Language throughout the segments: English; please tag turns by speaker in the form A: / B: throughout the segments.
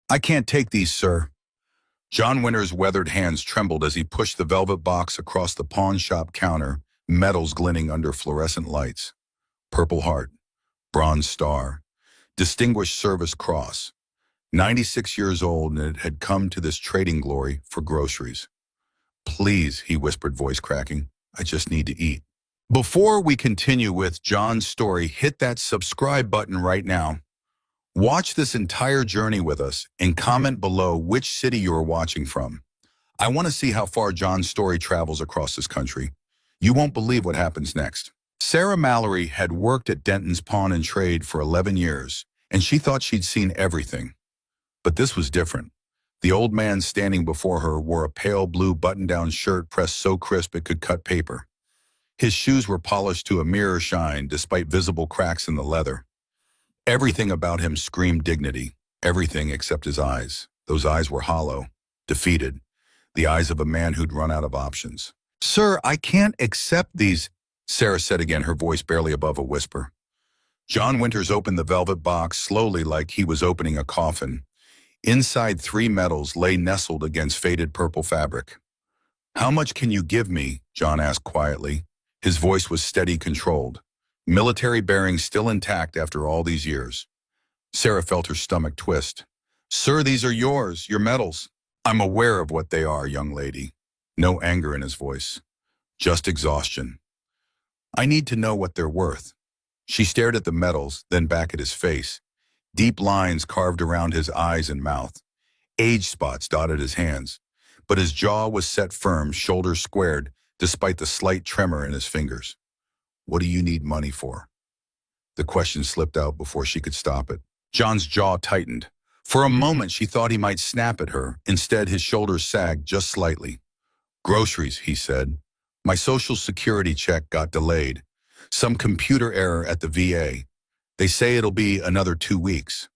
A: I can't take these, sir. John Winter's weathered hands trembled as he pushed the velvet box across the pawn shop counter, metals glinting under fluorescent lights. Purple Heart, Bronze Star, Distinguished Service Cross. 96 years old, and it had come to this trading glory for groceries. Please, he whispered, voice cracking, I just need to eat. Before we continue with John's story, hit that subscribe button right now. Watch this entire journey with us and comment below which city you are watching from. I want to see how far John's story travels across this country. You won't believe what happens next. Sarah Mallory had worked at Denton's Pawn and Trade for 11 years, and she thought she'd seen everything. But this was different. The old man standing before her wore a pale blue button-down shirt pressed so crisp it could cut paper. His shoes were polished to a mirror shine despite visible cracks in the leather. Everything about him screamed dignity, everything except his eyes. Those eyes were hollow, defeated, the eyes of a man who'd run out of options. Sir, I can't accept these, Sarah said again, her voice barely above a whisper. John Winters opened the velvet box slowly like he was opening a coffin. Inside 3 metals lay nestled against faded purple fabric. How much can you give me? John asked quietly. His voice was steady, controlled. Military bearings still intact after all these years. Sarah felt her stomach twist. Sir, these are yours, your medals. I'm aware of what they are, young lady. No anger in his voice, just exhaustion. I need to know what they're worth. She stared at the medals, then back at his face. Deep lines carved around his eyes and mouth. Age spots dotted his hands. But his jaw was set firm, shoulders squared, despite the slight tremor in his fingers. What do you need money for? The question slipped out before she could stop it. John's jaw tightened. For a moment, she thought he might snap at her. Instead, his shoulders sagged just slightly. Groceries, he said. My Social Security check got delayed. Some computer error at the VA. They say it'll be another 2 weeks.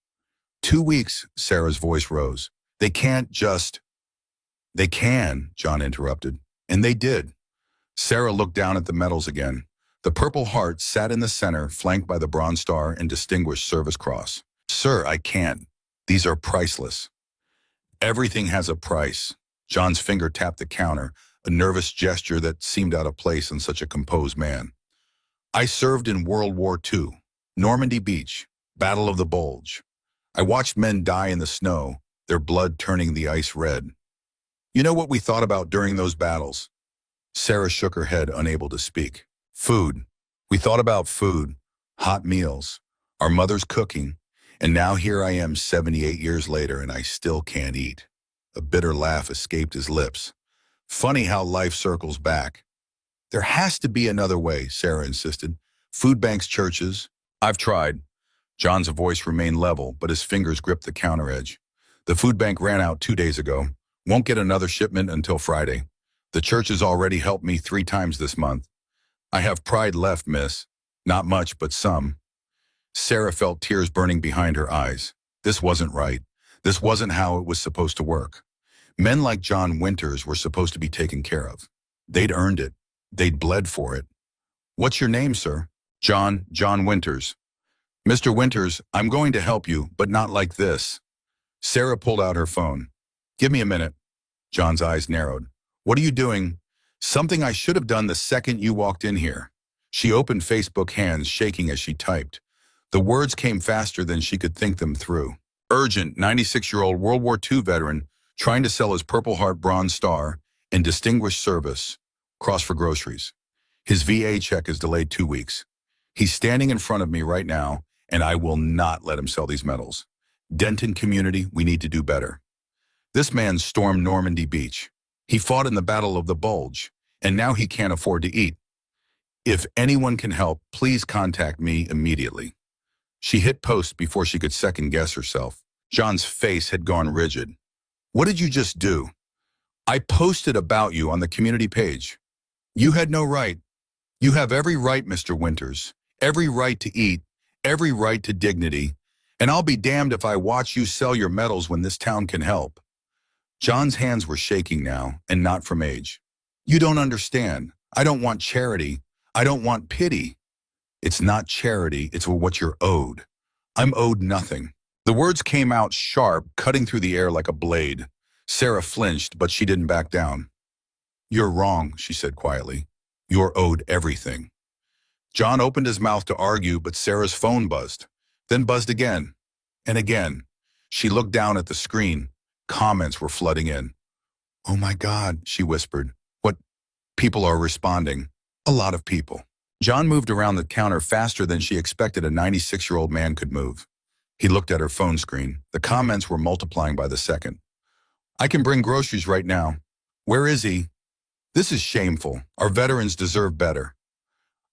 A: 2 weeks, Sarah's voice rose. They can't just... They can, John interrupted. And they did. Sarah looked down at the medals again. The Purple Heart sat in the center, flanked by the Bronze Star and Distinguished Service Cross. Sir, I can't. These are priceless. Everything has a price. John's finger tapped the counter, a nervous gesture that seemed out of place in such a composed man. I served in World War II. Normandy Beach, Battle of the Bulge. I watched men die in the snow, their blood turning the ice red. You know what we thought about during those battles? Sarah shook her head, unable to speak. Food. We thought about food, hot meals, our mother's cooking, and now here I am 78 years later and I still can't eat. A bitter laugh escaped his lips. Funny how life circles back. There has to be another way, Sarah insisted. Food banks, churches. I've tried. John's voice remained level, but his fingers gripped the counter edge. The food bank ran out 2 days ago. Won't get another shipment until Friday. The church has already helped me 3 times this month. I have pride left, miss. Not much, but some. Sarah felt tears burning behind her eyes. This wasn't right. This wasn't how it was supposed to work. Men like John Winters were supposed to be taken care of. They'd earned it. They'd bled for it. What's your name, sir? John Winters. Mr. Winters, I'm going to help you, but not like this. Sarah pulled out her phone. Give me a minute. John's eyes narrowed. What are you doing? Something I should have done the second you walked in here. She opened Facebook, hands shaking as she typed. The words came faster than she could think them through. Urgent, 96-year-old World War II veteran trying to sell his Purple Heart Bronze Star and Distinguished Service Cross for groceries. His VA check is delayed 2 weeks. He's standing in front of me right now, and I will not let him sell these medals. Denton community, we need to do better. This man stormed Normandy Beach. He fought in the Battle of the Bulge, and now he can't afford to eat. If anyone can help, please contact me immediately. She hit post before she could second-guess herself. John's face had gone rigid. What did you just do? I posted about you on the community page. You had no right. You have every right, Mr. Winters. Every right to eat, every right to dignity, and I'll be damned if I watch you sell your medals when this town can help. John's hands were shaking now, and not from age. You don't understand. I don't want charity. I don't want pity. It's not charity, it's what you're owed. I'm owed nothing. The words came out sharp, cutting through the air like a blade. Sarah flinched, but she didn't back down. "You're wrong," she said quietly. "You're owed everything." John opened his mouth to argue, but Sarah's phone buzzed, then buzzed again and again. She looked down at the screen. Comments were flooding in. "Oh my God," she whispered. "What? People are responding. A lot of people." John moved around the counter faster than she expected a 96-year-old man could move. He looked at her phone screen. The comments were multiplying by the second. "I can bring groceries right now. Where is he? This is shameful. Our veterans deserve better.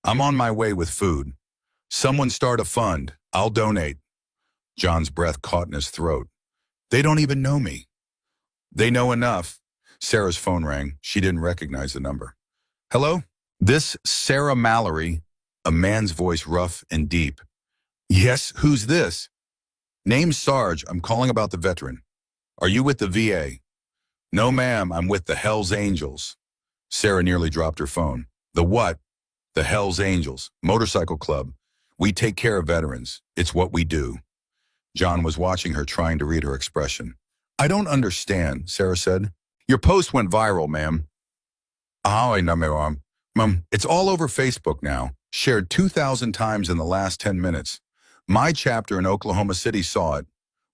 A: I'm on my way with food. Someone start a fund. I'll donate." John's breath caught in his throat. "They don't even know me." "They know enough." Sarah's phone rang. She didn't recognize the number. "Hello? This Sarah Mallory?" A man's voice rough and deep. "Yes, who's this?" "Name's Sarge. I'm calling about the veteran." "Are you with the VA?" "No, ma'am. I'm with the Hells Angels." Sarah nearly dropped her phone. "The what?" "The Hells Angels. Motorcycle club. We take care of veterans. It's what we do." John was watching her, trying to read her expression. "I don't understand," Sarah said. "Your post went viral, ma'am." "Ah, I know, ma'am. It's all over Facebook now. Shared 2,000 times in the last 10 minutes. My chapter in Oklahoma City saw it.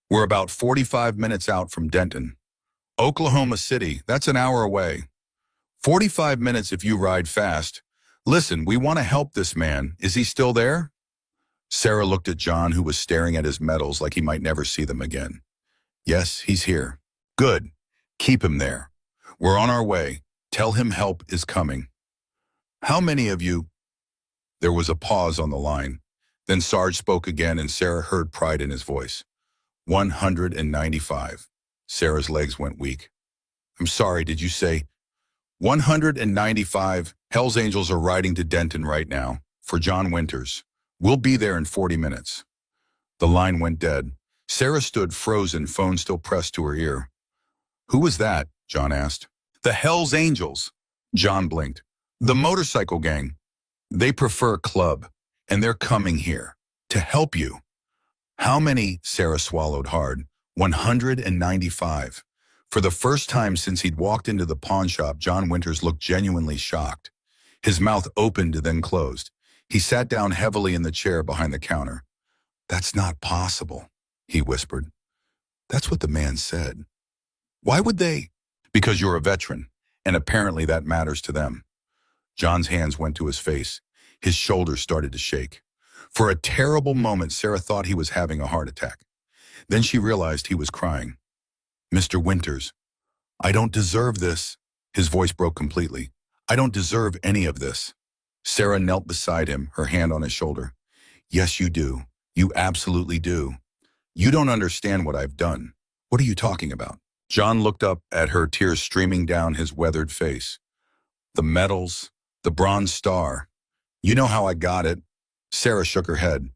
A: We're about 45 minutes out from Denton." "Oklahoma City, that's an hour away." 45 minutes if you ride fast. Listen, we want to help this man. Is he still there?" Sarah looked at John, who was staring at his medals like he might never see them again. "Yes, he's here." "Good. Keep him there. We're on our way. Tell him help is coming." "How many of you?" There was a pause on the line. Then Sarge spoke again, and Sarah heard pride in his voice. 195. Sarah's legs went weak. "I'm sorry, did you say?" 195. Hells Angels are riding to Denton right now, for John Winters. We'll be there in 40 minutes. The line went dead. Sarah stood frozen, phone still pressed to her ear. "Who was that?" John asked. "The Hells Angels." John blinked. "The motorcycle gang. They prefer club, and they're coming here to help you." "How many?" Sarah swallowed hard. 195. For the first time since he'd walked into the pawn shop, John Winters looked genuinely shocked. His mouth opened, then closed. He sat down heavily in the chair behind the counter. "That's not possible," he whispered. "That's what the man said." "Why would they?" "Because you're a veteran, and apparently that matters to them." John's hands went to his face. His shoulders started to shake. For a terrible moment, Sarah thought he was having a heart attack. Then she realized he was crying. "Mr. Winters, I don't deserve this." His voice broke completely. "I don't deserve any of this." Sarah knelt beside him, her hand on his shoulder. "Yes, you do. You absolutely do. You don't understand what I've done." "What are you talking about?" John looked up at her, tears streaming down his weathered face. "The medals, the Bronze Star. You know how I got it." Sarah shook her head.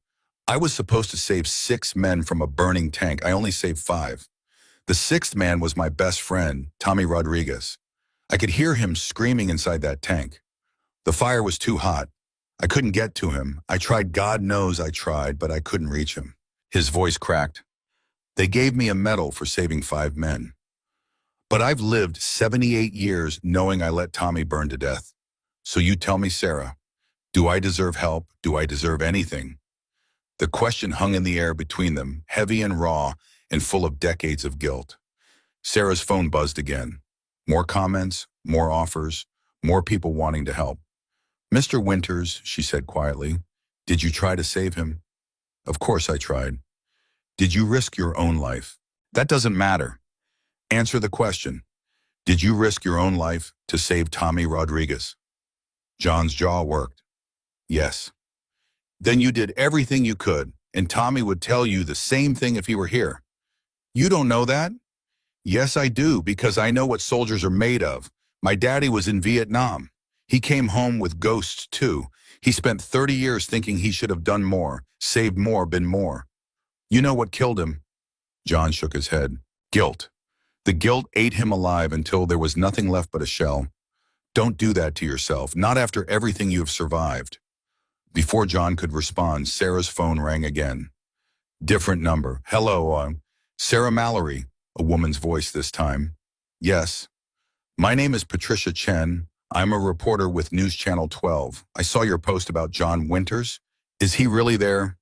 A: "I was supposed to save 6 men from a burning tank. I only saved 5. The 6th man was my best friend, Tommy Rodriguez. I could hear him screaming inside that tank. The fire was too hot. I couldn't get to him. I tried, God knows I tried, but I couldn't reach him." His voice cracked. "They gave me a medal for saving 5 men. But I've lived 78 years knowing I let Tommy burn to death. So you tell me, Sarah, do I deserve help? Do I deserve anything?" The question hung in the air between them, heavy and raw and full of decades of guilt. Sarah's phone buzzed again. More comments, more offers, more people wanting to help. "Mr. Winters," she said quietly, "did you try to save him?" "Of course I tried." "Did you risk your own life?" "That doesn't matter. Answer the question. Did you risk your own life to save Tommy Rodriguez?" John's jaw worked. "Yes." "Then you did everything you could, and Tommy would tell you the same thing if he were here." "You don't know that?" "Yes, I do, because I know what soldiers are made of. My daddy was in Vietnam. He came home with ghosts too. He spent 30 years thinking he should have done more, saved more, been more. You know what killed him?" John shook his head. "Guilt. The guilt ate him alive until there was nothing left but a shell. Don't do that to yourself, not after everything you have survived." Before John could respond, Sarah's phone rang again. Different number. Hello, Sarah Mallory, a woman's voice this time. Yes. My name is Patricia Chen. I'm a reporter with News Channel 12. I saw your post about John Winters. Is he really there?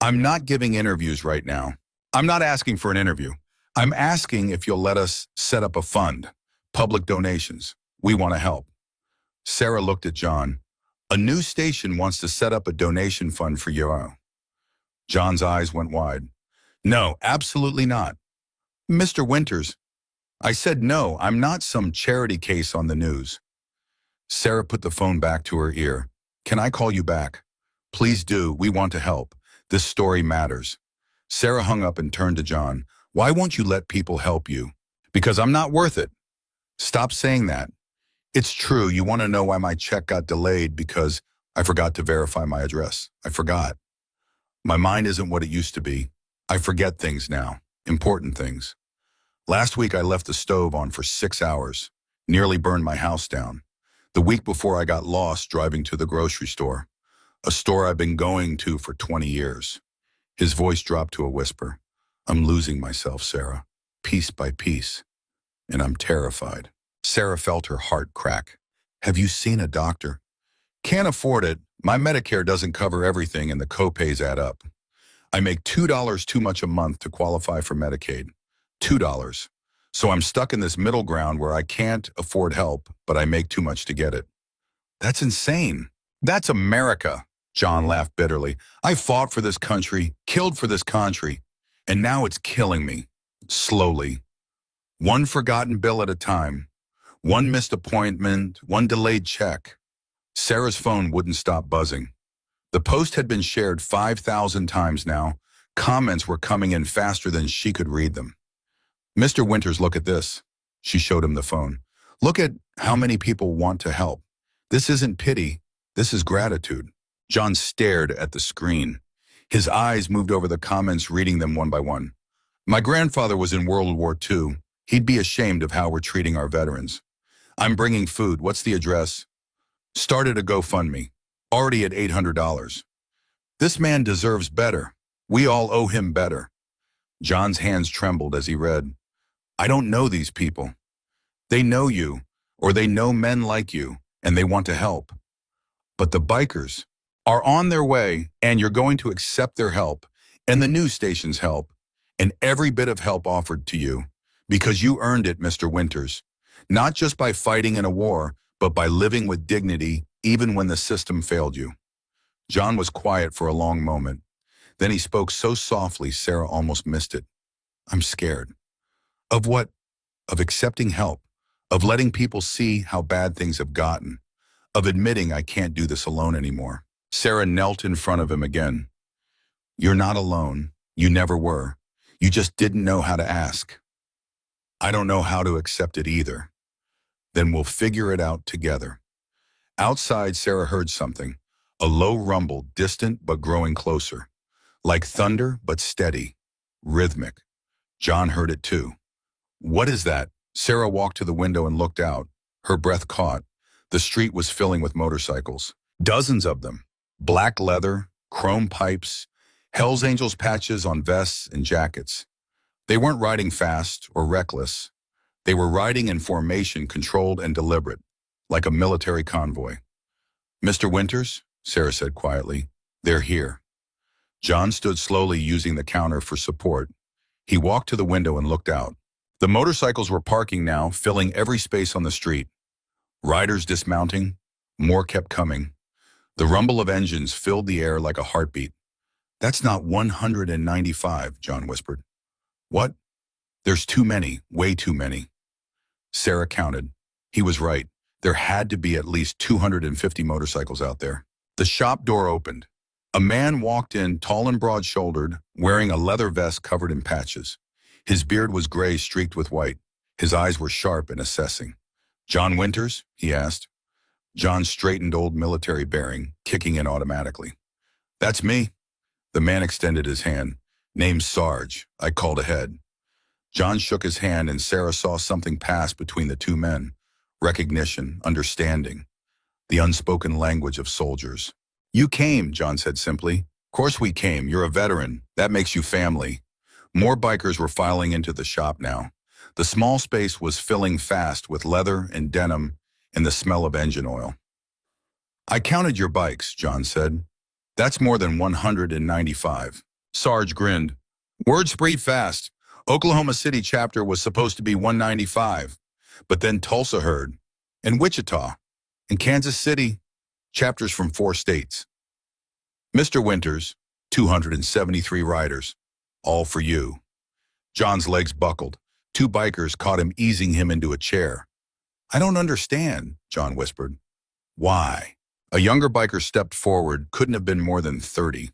A: I'm not giving interviews right now. I'm not asking for an interview. I'm asking if you'll let us set up a fund. Public donations. We want to help. Sarah looked at John. A news station wants to set up a donation fund for you. John's eyes went wide. No, absolutely not. Mr. Winters, I said no, I'm not some charity case on the news. Sarah put the phone back to her ear. Can I call you back? Please do, we want to help. This story matters. Sarah hung up and turned to John. Why won't you let people help you? Because I'm not worth it. Stop saying that. It's true, you want to know why my check got delayed because I forgot to verify my address. I forgot. My mind isn't what it used to be. I forget things now, important things. Last week I left the stove on for 6 hours, nearly burned my house down. The week before I got lost driving to the grocery store, a store I've been going to for 20 years. His voice dropped to a whisper. I'm losing myself, Sarah, piece by piece, and I'm terrified. Sarah felt her heart crack. Have you seen a doctor? Can't afford it. My Medicare doesn't cover everything and the copays add up. I make $2 too much a month to qualify for Medicaid. $2. So I'm stuck in this middle ground where I can't afford help, but I make too much to get it. That's insane. That's America. John laughed bitterly. I fought for this country, killed for this country, and now it's killing me. Slowly. One forgotten bill at a time. One missed appointment, one delayed check. Sarah's phone wouldn't stop buzzing. The post had been shared 5,000 times now. Comments were coming in faster than she could read them. Mr. Winters, look at this. She showed him the phone. Look at how many people want to help. This isn't pity. This is gratitude. John stared at the screen. His eyes moved over the comments, reading them one by one. My grandfather was in World War II. He'd be ashamed of how we're treating our veterans. I'm bringing food. What's the address? Started a GoFundMe. Already at $800. This man deserves better. We all owe him better. John's hands trembled as he read. I don't know these people. They know you, or they know men like you, and they want to help. But the bikers are on their way, and you're going to accept their help, and the news station's help, and every bit of help offered to you, because you earned it, Mr. Winters. Not just by fighting in a war, but by living with dignity, even when the system failed you. John was quiet for a long moment. Then he spoke so softly, Sarah almost missed it. I'm scared. Of what? Of accepting help. Of letting people see how bad things have gotten. Of admitting I can't do this alone anymore. Sarah knelt in front of him again. You're not alone. You never were. You just didn't know how to ask. I don't know how to accept it either. Then we'll figure it out together. Outside, Sarah heard something. A low rumble, distant but growing closer. Like thunder, but steady. Rhythmic. John heard it too. What is that? Sarah walked to the window and looked out. Her breath caught. The street was filling with motorcycles. Dozens of them. Black leather, chrome pipes, Hell's Angels patches on vests and jackets. They weren't riding fast or reckless. They were riding in formation, controlled and deliberate, like a military convoy. Mr. Winters, Sarah said quietly, they're here. John stood slowly, using the counter for support. He walked to the window and looked out. The motorcycles were parking now, filling every space on the street. Riders dismounting, more kept coming. The rumble of engines filled the air like a heartbeat. That's not 195, John whispered. What? There's too many, way too many. Sarah counted. He was right. There had to be at least 250 motorcycles out there. The shop door opened. A man walked in, tall and broad-shouldered, wearing a leather vest covered in patches. His beard was gray, streaked with white. His eyes were sharp and assessing. John Winters? He asked. John straightened, old military bearing, kicking in automatically. That's me. The man extended his hand. Name's Sarge. I called ahead. John shook his hand and Sarah saw something pass between the two men. Recognition, understanding. The unspoken language of soldiers. You came, John said simply. Course we came. You're a veteran. That makes you family. More bikers were filing into the shop now. The small space was filling fast with leather and denim and the smell of engine oil. I counted your bikes, John said. That's more than 195. Sarge grinned. Word spread fast. Oklahoma City chapter was supposed to be 195, but then Tulsa heard, and Wichita, and Kansas City, chapters from 4 states. Mr. Winters, 273 riders, all for you. John's legs buckled. 2 bikers caught him easing him into a chair. I don't understand, John whispered. Why? A younger biker stepped forward, couldn't have been more than 30.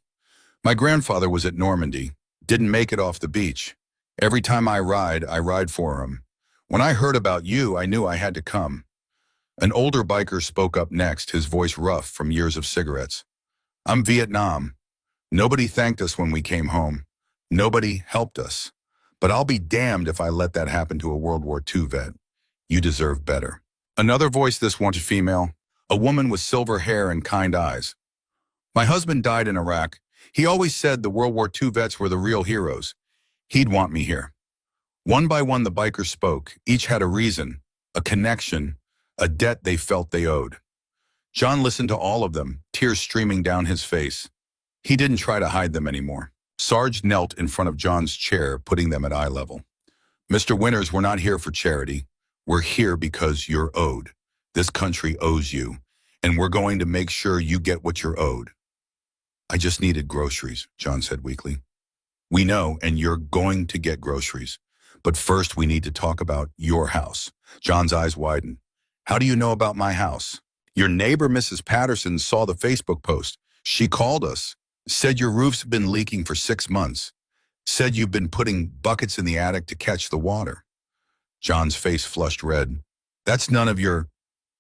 A: My grandfather was at Normandy, didn't make it off the beach. Every time I ride for him. When I heard about you, I knew I had to come. An older biker spoke up next, his voice rough from years of cigarettes. I'm Vietnam. Nobody thanked us when we came home. Nobody helped us. But I'll be damned if I let that happen to a World War II vet. You deserve better. Another voice, this one female, a woman with silver hair and kind eyes. My husband died in Iraq. He always said the World War II vets were the real heroes. He'd want me here. One by one, the bikers spoke. Each had a reason, a connection, a debt they felt they owed. John listened to all of them, tears streaming down his face. He didn't try to hide them anymore. Sarge knelt in front of John's chair, putting them at eye level. Mr. Winters, we're not here for charity. We're here because you're owed. This country owes you, and we're going to make sure you get what you're owed. I just needed groceries, John said weakly. We know, and you're going to get groceries. But first, we need to talk about your house. John's eyes widened. How do you know about my house? Your neighbor, Mrs. Patterson, saw the Facebook post. She called us, said your roof's been leaking for 6 months, said you've been putting buckets in the attic to catch the water. John's face flushed red. That's none of your...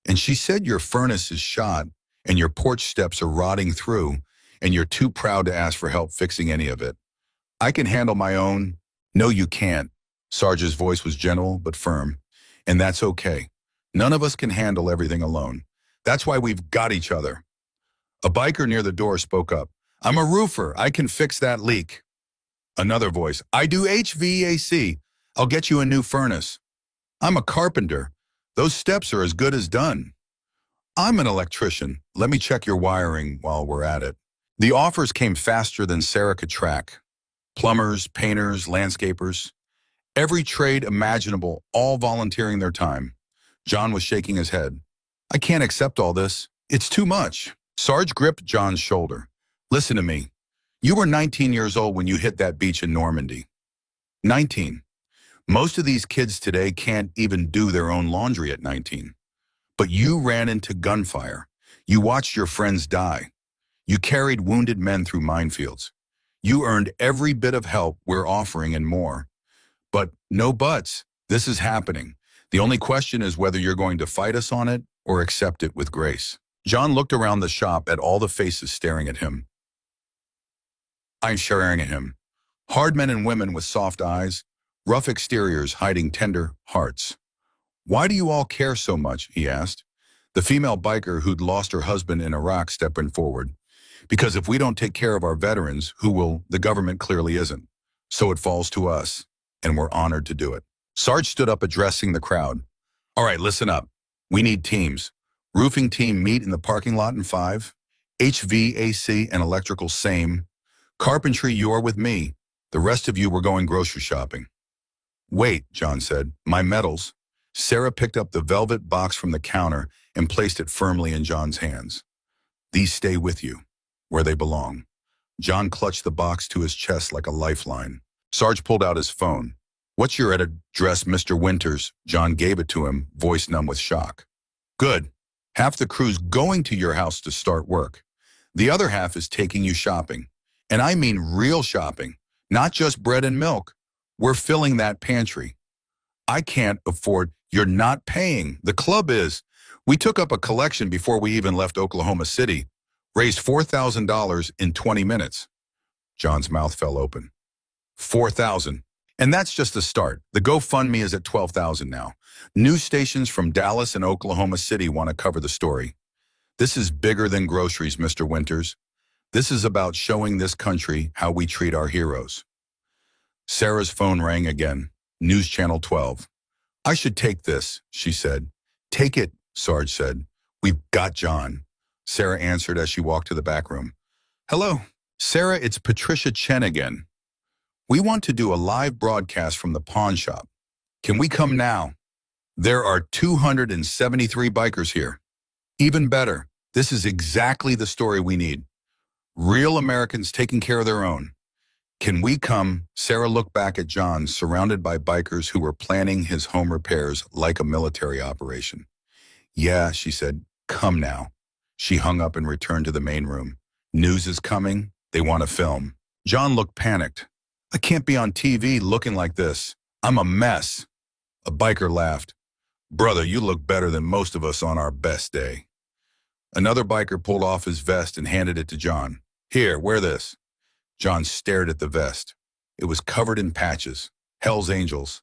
A: And she said your furnace is shot, and your porch steps are rotting through, and you're too proud to ask for help fixing any of it. I can handle my own. No, you can't. Sarge's voice was gentle but firm. And that's okay. None of us can handle everything alone. That's why we've got each other. A biker near the door spoke up. I'm a roofer. I can fix that leak. Another voice. I do HVAC. I'll get you a new furnace. I'm a carpenter. Those steps are as good as done. I'm an electrician. Let me check your wiring while we're at it. The offers came faster than Sarah could track. Plumbers, painters, landscapers, every trade imaginable, all volunteering their time. John was shaking his head. I can't accept all this. It's too much. Sarge gripped John's shoulder. Listen to me. You were 19 years old when you hit that beach in Normandy. 19. Most of these kids today can't even do their own laundry at 19. But you ran into gunfire. You watched your friends die. You carried wounded men through minefields. You earned every bit of help we're offering and more. But no buts. This is happening. The only question is whether you're going to fight us on it or accept it with grace. John looked around the shop at all the faces staring at him. I'm staring at him. Hard men and women with soft eyes, rough exteriors hiding tender hearts. Why do you all care so much? He asked. The female biker who'd lost her husband in Iraq stepping forward. Because if we don't take care of our veterans, who will? The government clearly isn't. So it falls to us, and we're honored to do it. Sarge stood up addressing the crowd. All right, listen up. We need teams. Roofing team meet in the parking lot in 5. HVAC and electrical same. Carpentry, you're with me. The rest of you were going grocery shopping. Wait, John said. My medals. Sarah picked up the velvet box from the counter and placed it firmly in John's hands. These stay with you, where they belong. John clutched the box to his chest like a lifeline. Sarge pulled out his phone. What's your address, Mr. Winters? John gave it to him, voice numb with shock. Good. Half the crew's going to your house to start work. The other half is taking you shopping. And I mean real shopping, not just bread and milk. We're filling that pantry. I can't afford. You're not paying. The club is. We took up a collection before we even left Oklahoma City. Raised $4,000 in 20 minutes. John's mouth fell open. 4,000. And that's just the start. The GoFundMe is at 12,000 now. News stations from Dallas and Oklahoma City want to cover the story. This is bigger than groceries, Mr. Winters. This is about showing this country how we treat our heroes. Sarah's phone rang again. News Channel 12. I should take this, she said. Take it, Sarge said. We've got John. Sarah answered as she walked to the back room. Hello. Sarah, it's Patricia Chen again. We want to do a live broadcast from the pawn shop. Can we come now? There are 273 bikers here. Even better, this is exactly the story we need. Real Americans taking care of their own. Can we come? Sarah looked back at John, surrounded by bikers who were planning his home repairs like a military operation. Yeah, she said, come now. She hung up and returned to the main room. News is coming. They want to film. John looked panicked. I can't be on TV looking like this. I'm a mess. A biker laughed. Brother, you look better than most of us on our best day. Another biker pulled off his vest and handed it to John. Here, wear this. John stared at the vest. It was covered in patches, Hell's Angels,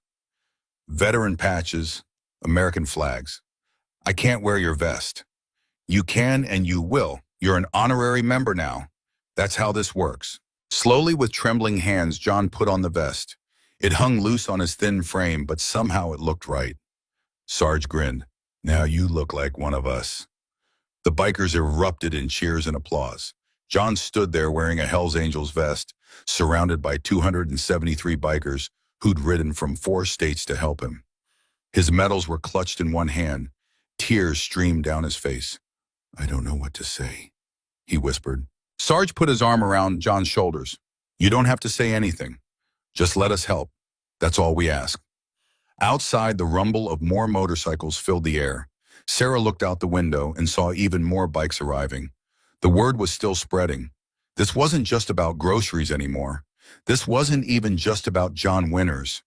A: veteran patches, American flags. I can't wear your vest. You can and you will. You're an honorary member now. That's how this works. Slowly, with trembling hands, John put on the vest. It hung loose on his thin frame, but somehow it looked right. Sarge grinned. Now you look like one of us. The bikers erupted in cheers and applause. John stood there wearing a Hell's Angels vest, surrounded by 273 bikers who'd ridden from 4 states to help him. His medals were clutched in one hand. Tears streamed down his face. I don't know what to say, he whispered. Sarge put his arm around John's shoulders. You don't have to say anything. Just let us help. That's all we ask. Outside, the rumble of more motorcycles filled the air. Sarah looked out the window and saw even more bikes arriving. The word was still spreading. This wasn't just about groceries anymore. This wasn't even just about John Winters.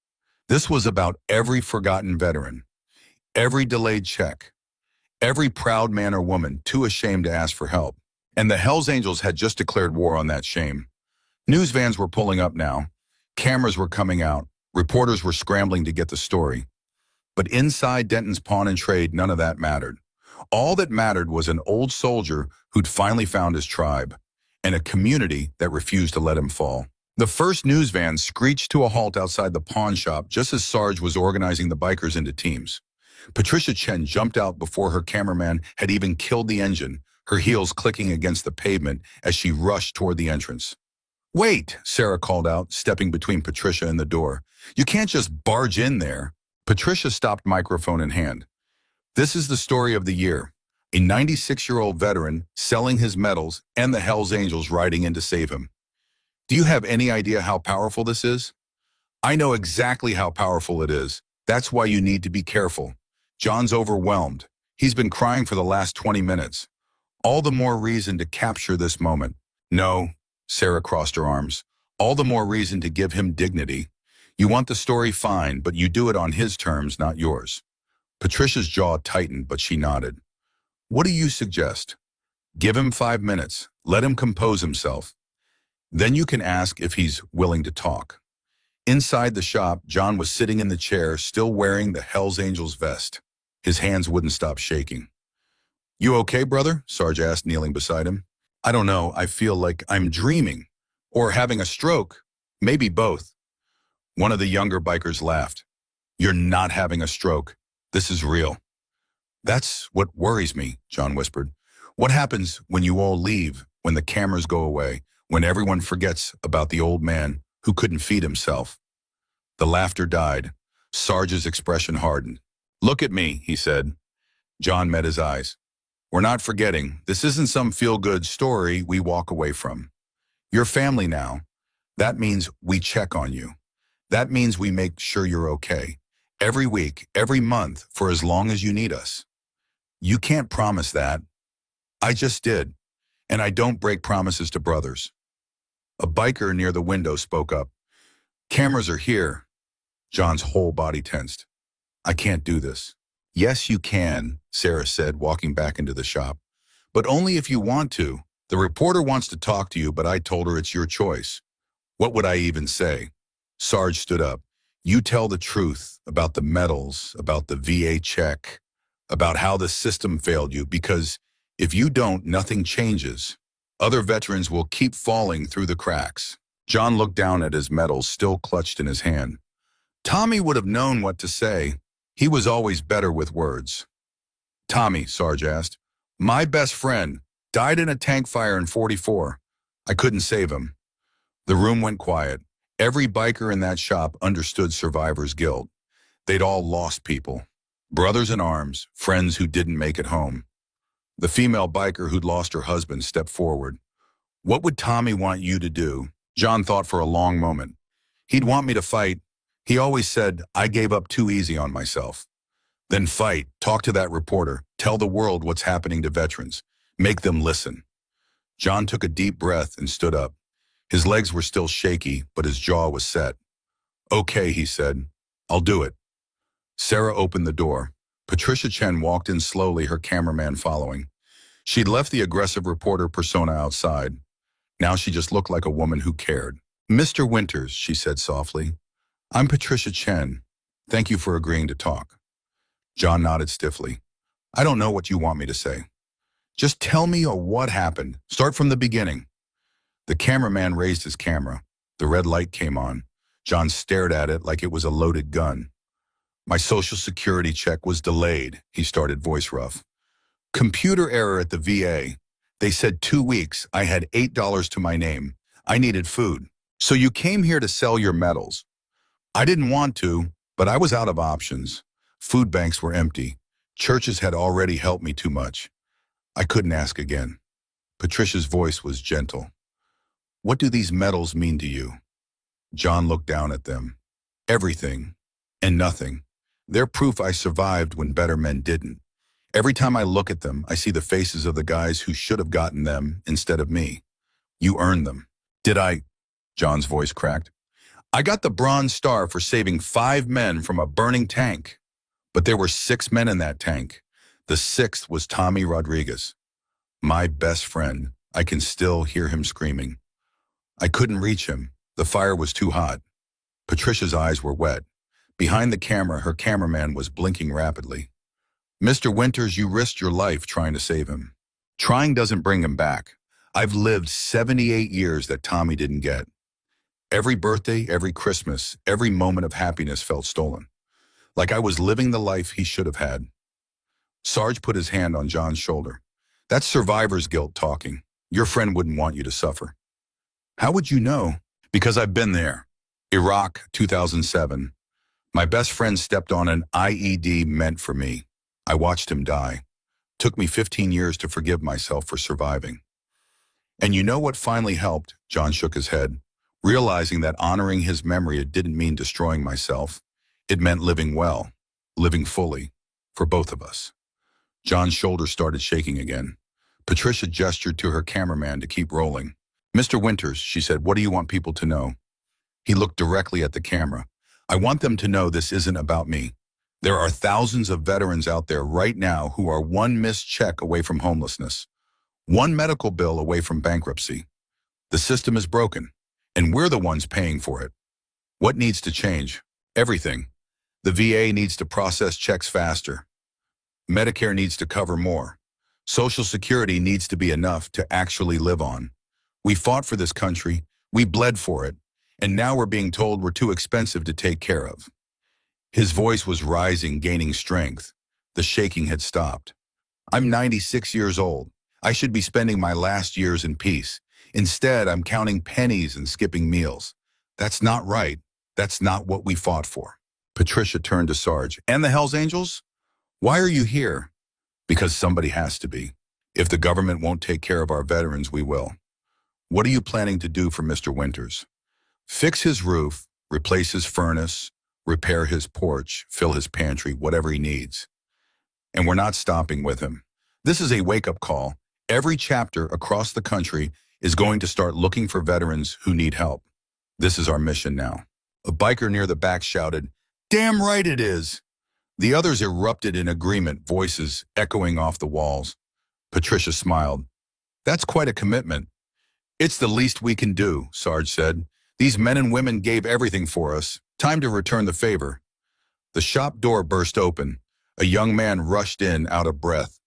A: This was about every forgotten veteran, every delayed check, every proud man or woman too ashamed to ask for help. And the Hells Angels had just declared war on that shame. News vans were pulling up now. Cameras were coming out. Reporters were scrambling to get the story. But inside Denton's Pawn and Trade, none of that mattered. All that mattered was an old soldier who'd finally found his tribe, and a community that refused to let him fall. The first news van screeched to a halt outside the pawn shop just as Sarge was organizing the bikers into teams. Patricia Chen jumped out before her cameraman had even killed the engine, her heels clicking against the pavement as she rushed toward the entrance. Wait, Sarah called out, stepping between Patricia and the door. You can't just barge in there. Patricia stopped, microphone in hand. This is the story of the year. A 96-year-old veteran selling his medals and the Hells Angels riding in to save him. Do you have any idea how powerful this is? I know exactly how powerful it is. That's why you need to be careful. John's overwhelmed. He's been crying for the last 20 minutes. All the more reason to capture this moment. No, Sarah crossed her arms. All the more reason to give him dignity. You want the story, fine, but you do it on his terms, not yours. Patricia's jaw tightened, but she nodded. What do you suggest? Give him 5 minutes. Let him compose himself. Then you can ask if he's willing to talk. Inside the shop, John was sitting in the chair, still wearing the Hells Angels vest. His hands wouldn't stop shaking. You okay, brother? Sarge asked, kneeling beside him. I don't know. I feel like I'm dreaming. Or having a stroke. Maybe both. One of the younger bikers laughed. You're not having a stroke. This is real. That's what worries me, John whispered. What happens when you all leave, when the cameras go away, when everyone forgets about the old man who couldn't feed himself? The laughter died. Sarge's expression hardened. Look at me, he said. John met his eyes. We're not forgetting. This isn't some feel-good story we walk away from. You're family now. That means we check on you. That means we make sure you're okay. Every week, every month, for as long as you need us. You can't promise that. I just did. And I don't break promises to brothers. A biker near the window spoke up. Cameras are here. John's whole body tensed. I can't do this. Yes, you can, Sarah said, walking back into the shop. But only if you want to. The reporter wants to talk to you, but I told her it's your choice. What would I even say? Sarge stood up. You tell the truth about the medals, about the VA check, about how the system failed you, because if you don't, nothing changes. Other veterans will keep falling through the cracks. John looked down at his medals still clutched in his hand. Tommy would have known what to say. He was always better with words. Tommy, Sarge asked. My best friend died in a tank fire in '44. I couldn't save him. The room went quiet. Every biker in that shop understood survivor's guilt. They'd all lost people. Brothers in arms, friends who didn't make it home. The female biker who'd lost her husband stepped forward. What would Tommy want you to do? John thought for a long moment. He'd want me to fight. He always said, I gave up too easy on myself. Then fight, talk to that reporter, tell the world what's happening to veterans. Make them listen. John took a deep breath and stood up. His legs were still shaky, but his jaw was set. Okay, he said. I'll do it. Sarah opened the door. Patricia Chen walked in slowly, her cameraman following. She'd left the aggressive reporter persona outside. Now she just looked like a woman who cared. Mr. Winters, she said softly. I'm Patricia Chen. Thank you for agreeing to talk. John nodded stiffly. I don't know what you want me to say. Just tell me what happened. Start from the beginning. The cameraman raised his camera. The red light came on. John stared at it like it was a loaded gun. My social security check was delayed, he started, voice rough. Computer error at the VA. They said 2 weeks. I had $8 to my name. I needed food. So you came here to sell your medals. I didn't want to, but I was out of options. Food banks were empty. Churches had already helped me too much. I couldn't ask again. Patricia's voice was gentle. What do these medals mean to you? John looked down at them. Everything and nothing. They're proof I survived when better men didn't. Every time I look at them, I see the faces of the guys who should have gotten them instead of me. You earned them. Did I? John's voice cracked. I got the Bronze Star for saving 5 men from a burning tank. But there were 6 men in that tank. The 6th was Tommy Rodriguez. My best friend. I can still hear him screaming. I couldn't reach him. The fire was too hot. Patricia's eyes were wet. Behind the camera, her cameraman was blinking rapidly. Mr. Winters, you risked your life trying to save him. Trying doesn't bring him back. I've lived 78 years that Tommy didn't get. Every birthday, every Christmas, every moment of happiness felt stolen. Like I was living the life he should have had. Sarge put his hand on John's shoulder. That's survivor's guilt talking. Your friend wouldn't want you to suffer. How would you know? Because I've been there. Iraq, 2007. My best friend stepped on an IED meant for me. I watched him die. Took me 15 years to forgive myself for surviving. And you know what finally helped? John shook his head, realizing that honoring his memory, it didn't mean destroying myself. It meant living well, living fully, for both of us. John's shoulders started shaking again. Patricia gestured to her cameraman to keep rolling. Mr. Winters, she said, what do you want people to know? He looked directly at the camera. I want them to know this isn't about me. There are thousands of veterans out there right now who are one missed check away from homelessness, one medical bill away from bankruptcy. The system is broken, and we're the ones paying for it. What needs to change? Everything. The VA needs to process checks faster. Medicare needs to cover more. Social Security needs to be enough to actually live on. We fought for this country, we bled for it, and now we're being told we're too expensive to take care of. His voice was rising, gaining strength. The shaking had stopped. I'm 96 years old. I should be spending my last years in peace. Instead, I'm counting pennies and skipping meals. That's not right. That's not what we fought for. Patricia turned to Sarge. And the Hells Angels? Why are you here? Because somebody has to be. If the government won't take care of our veterans, we will. What are you planning to do for Mr. Winters? Fix his roof, replace his furnace, repair his porch, fill his pantry, whatever he needs. And we're not stopping with him. This is a wake-up call. Every chapter across the country is going to start looking for veterans who need help. This is our mission now. A biker near the back shouted, "Damn right it is!" The others erupted in agreement, voices echoing off the walls. Patricia smiled. That's quite a commitment. It's the least we can do, Sarge said. These men and women gave everything for us. Time to return the favor. The shop door burst open. A young man rushed in, out of breath.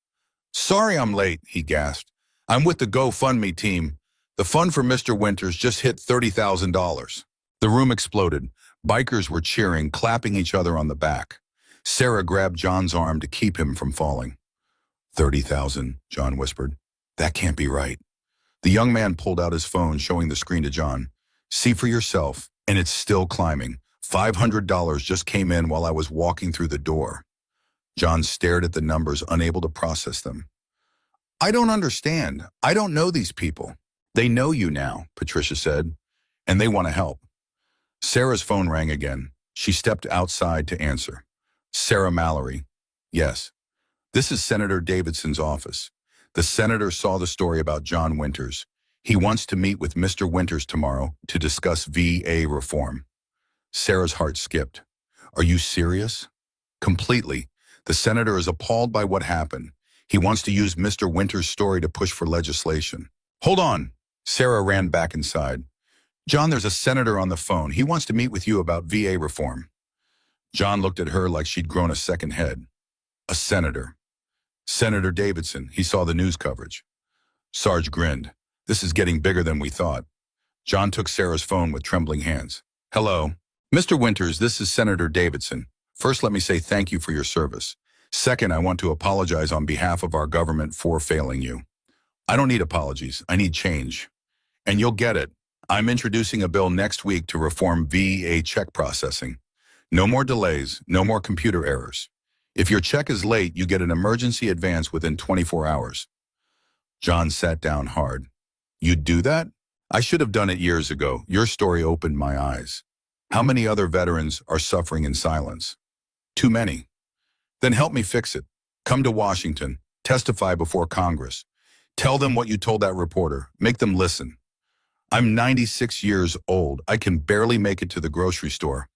A: Sorry I'm late, he gasped. I'm with the GoFundMe team. The fund for Mr. Winters just hit $30,000. The room exploded. Bikers were cheering, clapping each other on the back. Sarah grabbed John's arm to keep him from falling. 30,000, John whispered. That can't be right. The young man pulled out his phone, showing the screen to John. See for yourself, and it's still climbing. $500 just came in while I was walking through the door. John stared at the numbers, unable to process them. I don't understand. I don't know these people. They know you now, Patricia said, and they want to help. Sarah's phone rang again. She stepped outside to answer. Sarah Mallory. Yes. This is Senator Davidson's office. The senator saw the story about John Winters. He wants to meet with Mr. Winters tomorrow to discuss VA reform. Sarah's heart skipped. Are you serious? Completely. The senator is appalled by what happened. He wants to use Mr. Winters' story to push for legislation. Hold on. Sarah ran back inside. John, there's a senator on the phone. He wants to meet with you about VA reform. John looked at her like she'd grown a second head. A senator. Senator Davidson. He saw the news coverage. Sarge grinned. This is getting bigger than we thought. John took Sarah's phone with trembling hands. Hello. Mr. Winters, this is Senator Davidson. First, let me say thank you for your service. Second, I want to apologize on behalf of our government for failing you. I don't need apologies. I need change. And you'll get it. I'm introducing a bill next week to reform VA check processing. No more delays, no more computer errors. If your check is late, you get an emergency advance within 24 hours. John sat down hard. You'd do that? I should have done it years ago. Your story opened my eyes. How many other veterans are suffering in silence? Too many. Then help me fix it. Come to Washington. Testify before Congress. Tell them what you told that reporter. Make them listen. I'm 96 years old. I can barely make it to the grocery store.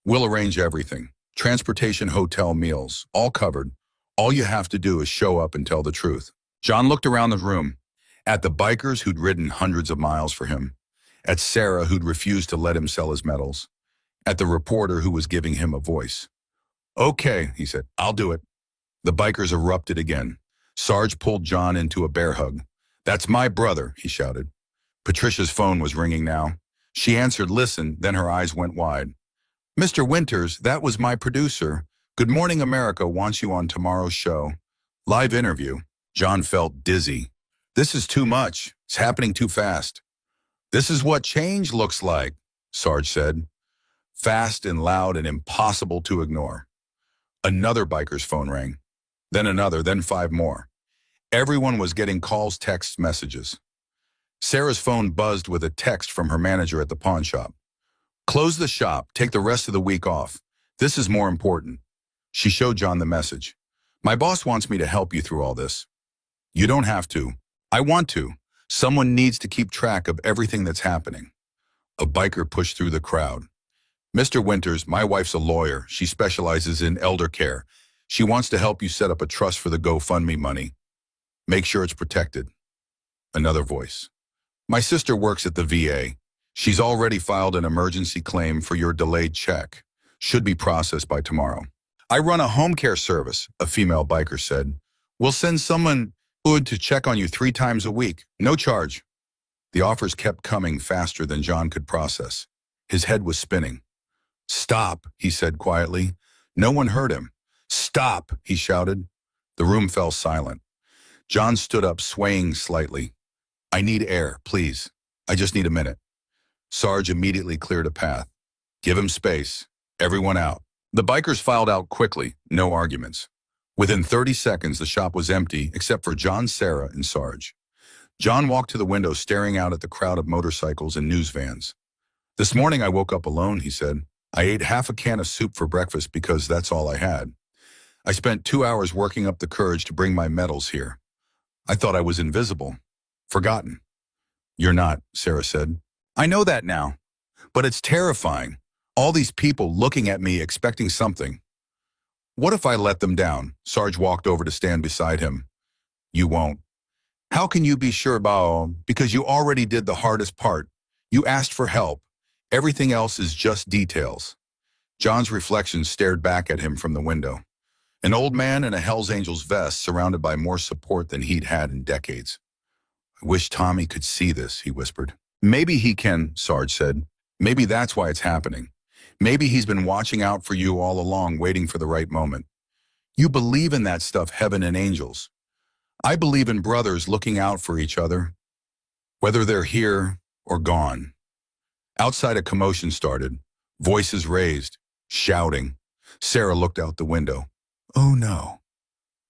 A: We'll arrange everything. Transportation, hotel, meals, all covered. All you have to do is show up and tell the truth. John looked around the room, at the bikers who'd ridden hundreds of miles for him, at Sarah who'd refused to let him sell his medals, at the reporter who was giving him a voice. Okay, he said, I'll do it. The bikers erupted again. Sarge pulled John into a bear hug. That's my brother, he shouted. Patricia's phone was ringing now. She answered, listen, then her eyes went wide. Mr. Winters, that was my producer. Good Morning America wants you on tomorrow's show. Live interview. John felt dizzy. This is too much. It's happening too fast. This is what change looks like, Sarge said. Fast and loud and impossible to ignore. Another biker's phone rang. Then another, then 5 more. Everyone was getting calls, texts, messages. Sarah's phone buzzed with a text from her manager at the pawn shop. Close the shop. Take the rest of the week off. This is more important. She showed John the message. My boss wants me to help you through all this. You don't have to. I want to. Someone needs to keep track of everything that's happening. A biker pushed through the crowd. Mr. Winters, my wife's a lawyer. She specializes in elder care. She wants to help you set up a trust for the GoFundMe money. Make sure it's protected. Another voice. My sister works at the VA. She's already filed an emergency claim for your delayed check. Should be processed by tomorrow. I run a home care service, a female biker said. We'll send someone good to check on you 3 times a week. No charge. The offers kept coming faster than John could process. His head was spinning. Stop, he said quietly. No one heard him. Stop, he shouted. The room fell silent. John stood up, swaying slightly. I need air, please. I just need a minute. Sarge immediately cleared a path. Give him space. Everyone out. The bikers filed out quickly, no arguments. Within 30 seconds, the shop was empty except for John, Sarah, and Sarge. John walked to the window, staring out at the crowd of motorcycles and news vans. This morning I woke up alone, he said. I ate half a can of soup for breakfast because that's all I had. I spent 2 hours working up the courage to bring my medals here. I thought I was invisible. Forgotten. You're not, Sarah said. I know that now. But it's terrifying. All these people looking at me expecting something. What if I let them down? Sarge walked over to stand beside him. You won't. How can you be sure about? Because you already did the hardest part. You asked for help. Everything else is just details. John's reflection stared back at him from the window. An old man in a Hells Angels vest surrounded by more support than he'd had in decades. I wish Tommy could see this, he whispered. Maybe he can, Sarge said. Maybe that's why it's happening. Maybe he's been watching out for you all along, waiting for the right moment. You believe in that stuff, heaven and angels. I believe in brothers looking out for each other, whether they're here or gone. Outside, a commotion started, voices raised, shouting. Sarah looked out the window. Oh no.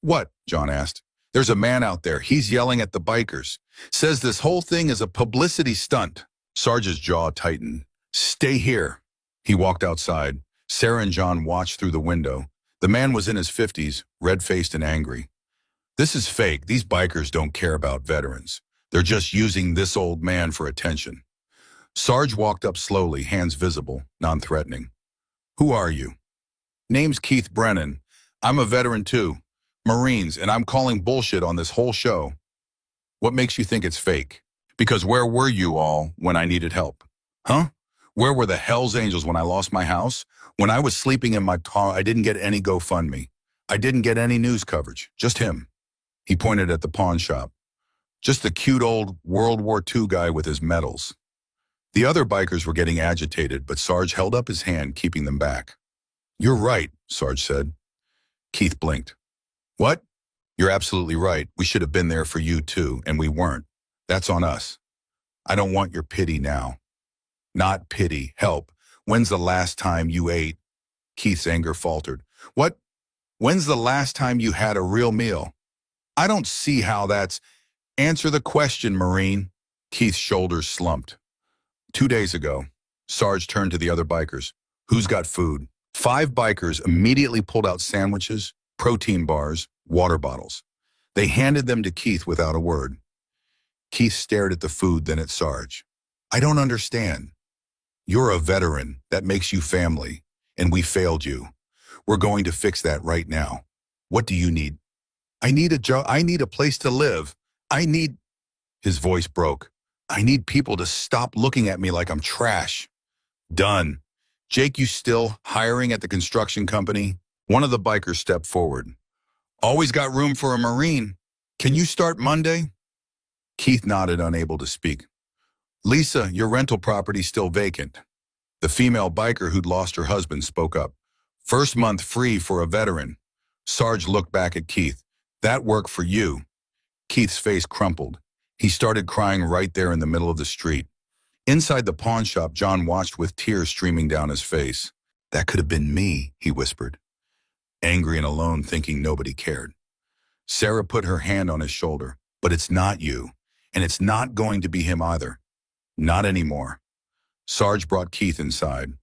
A: What? John asked. There's a man out there. He's yelling at the bikers. Says this whole thing is a publicity stunt. Sarge's jaw tightened. Stay here. He walked outside. Sarah and John watched through the window. The man was in his 50s, red-faced and angry. This is fake. These bikers don't care about veterans. They're just using this old man for attention. Sarge walked up slowly, hands visible, non-threatening. Who are you? Name's Keith Brennan. I'm a veteran too. Marines, and I'm calling bullshit on this whole show. What makes you think it's fake? Because where were you all when I needed help? Huh? Where were the Hells Angels when I lost my house? When I was sleeping in my car, I didn't get any GoFundMe. I didn't get any news coverage. Just him. He pointed at the pawn shop. Just the cute old World War II guy with his medals. The other bikers were getting agitated, but Sarge held up his hand, keeping them back. You're right, Sarge said. Keith blinked. What? You're absolutely right. We should have been there for you too, and we weren't. That's on us. I don't want your pity now. Not pity, help. When's the last time you ate? Keith's anger faltered. What? When's the last time you had a real meal? I don't see how that's... Answer the question, Marine. Keith's shoulders slumped. 2 days ago, Sarge turned to the other bikers. Who's got food? 5 bikers immediately pulled out sandwiches, protein bars, water bottles. They handed them to Keith without a word. Keith stared at the food, then at Sarge. I don't understand. You're a veteran. That makes you family. And we failed you. We're going to fix that right now. What do you need? I need a job. I need a place to live. I need... His voice broke. I need people to stop looking at me like I'm trash. Done. Jake, you still hiring at the construction company? One of the bikers stepped forward. Always got room for a Marine. Can you start Monday? Keith nodded, unable to speak. Lisa, your rental property's still vacant. The female biker who'd lost her husband spoke up. First month free for a veteran. Sarge looked back at Keith. That work for you. Keith's face crumpled. He started crying right there in the middle of the street. Inside the pawn shop, John watched with tears streaming down his face. That could have been me, he whispered, angry and alone, thinking nobody cared. Sarah put her hand on his shoulder. But it's not you, and it's not going to be him either. Not anymore. Sarge brought Keith inside.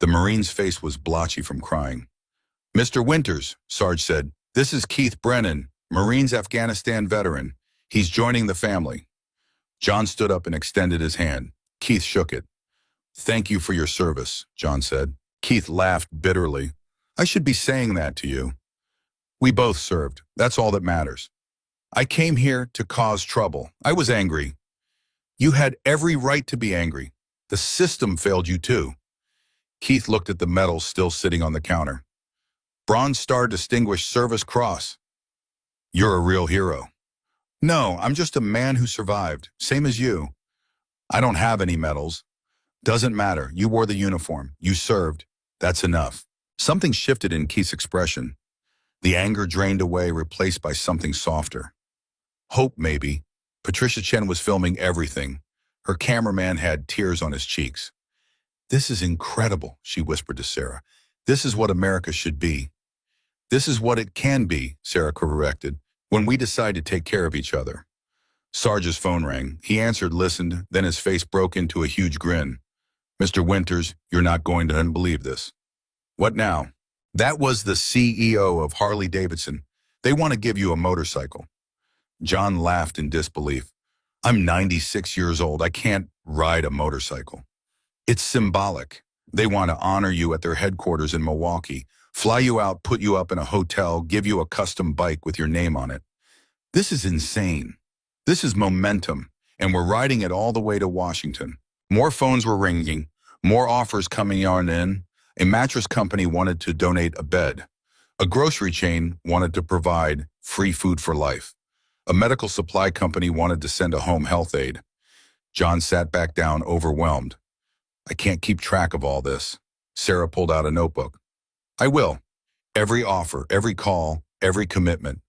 A: The Marine's face was blotchy from crying. Mr. Winters, Sarge said, this is Keith Brennan, Marines Afghanistan veteran. He's joining the family. John stood up and extended his hand. Keith shook it. Thank you for your service, John said. Keith laughed bitterly. I should be saying that to you. We both served. That's all that matters. I came here to cause trouble. I was angry. You had every right to be angry. The system failed you too. Keith looked at the medal still sitting on the counter. Bronze Star Distinguished Service Cross. You're a real hero. No, I'm just a man who survived, same as you. I don't have any medals. Doesn't matter. You wore the uniform. You served. That's enough. Something shifted in Keith's expression. The anger drained away, replaced by something softer. Hope, maybe. Patricia Chen was filming everything. Her cameraman had tears on his cheeks. This is incredible, she whispered to Sarah. This is what America should be. This is what it can be, Sarah corrected, when we decide to take care of each other. Sarge's phone rang. He answered, listened, then his face broke into a huge grin. Mr. Winters, you're not going to unbelieve this. What now? That was the CEO of Harley-Davidson. They want to give you a motorcycle. John laughed in disbelief. I'm 96 years old. I can't ride a motorcycle. It's symbolic. They want to honor you at their headquarters in Milwaukee, fly you out, put you up in a hotel, give you a custom bike with your name on it. This is insane. This is momentum, and we're riding it all the way to Washington. More phones were ringing, more offers coming on in. A mattress company wanted to donate a bed. A grocery chain wanted to provide free food for life. A medical supply company wanted to send a home health aide. John sat back down, overwhelmed. I can't keep track of all this. Sarah pulled out a notebook. I will. Every offer, every call, every commitment.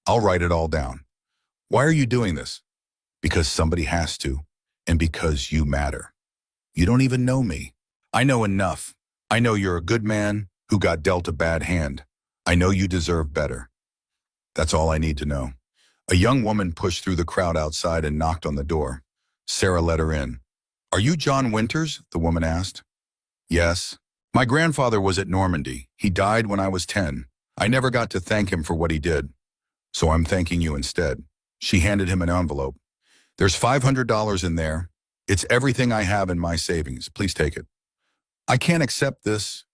A: I'll write it all down. Why are you doing this? Because somebody has to, and because you matter. You don't even know me. I know enough. I know you're a good man who got dealt a bad hand. I know you deserve better. That's all I need to know. A young woman pushed through the crowd outside and knocked on the door. Sarah let her in. Are you John Winters? The woman asked. Yes. My grandfather was at Normandy. He died when I was 10. I never got to thank him for what he did. So I'm thanking you instead. She handed him an envelope. There's $500 in there. It's everything I have in my savings. Please take it. I can't accept this.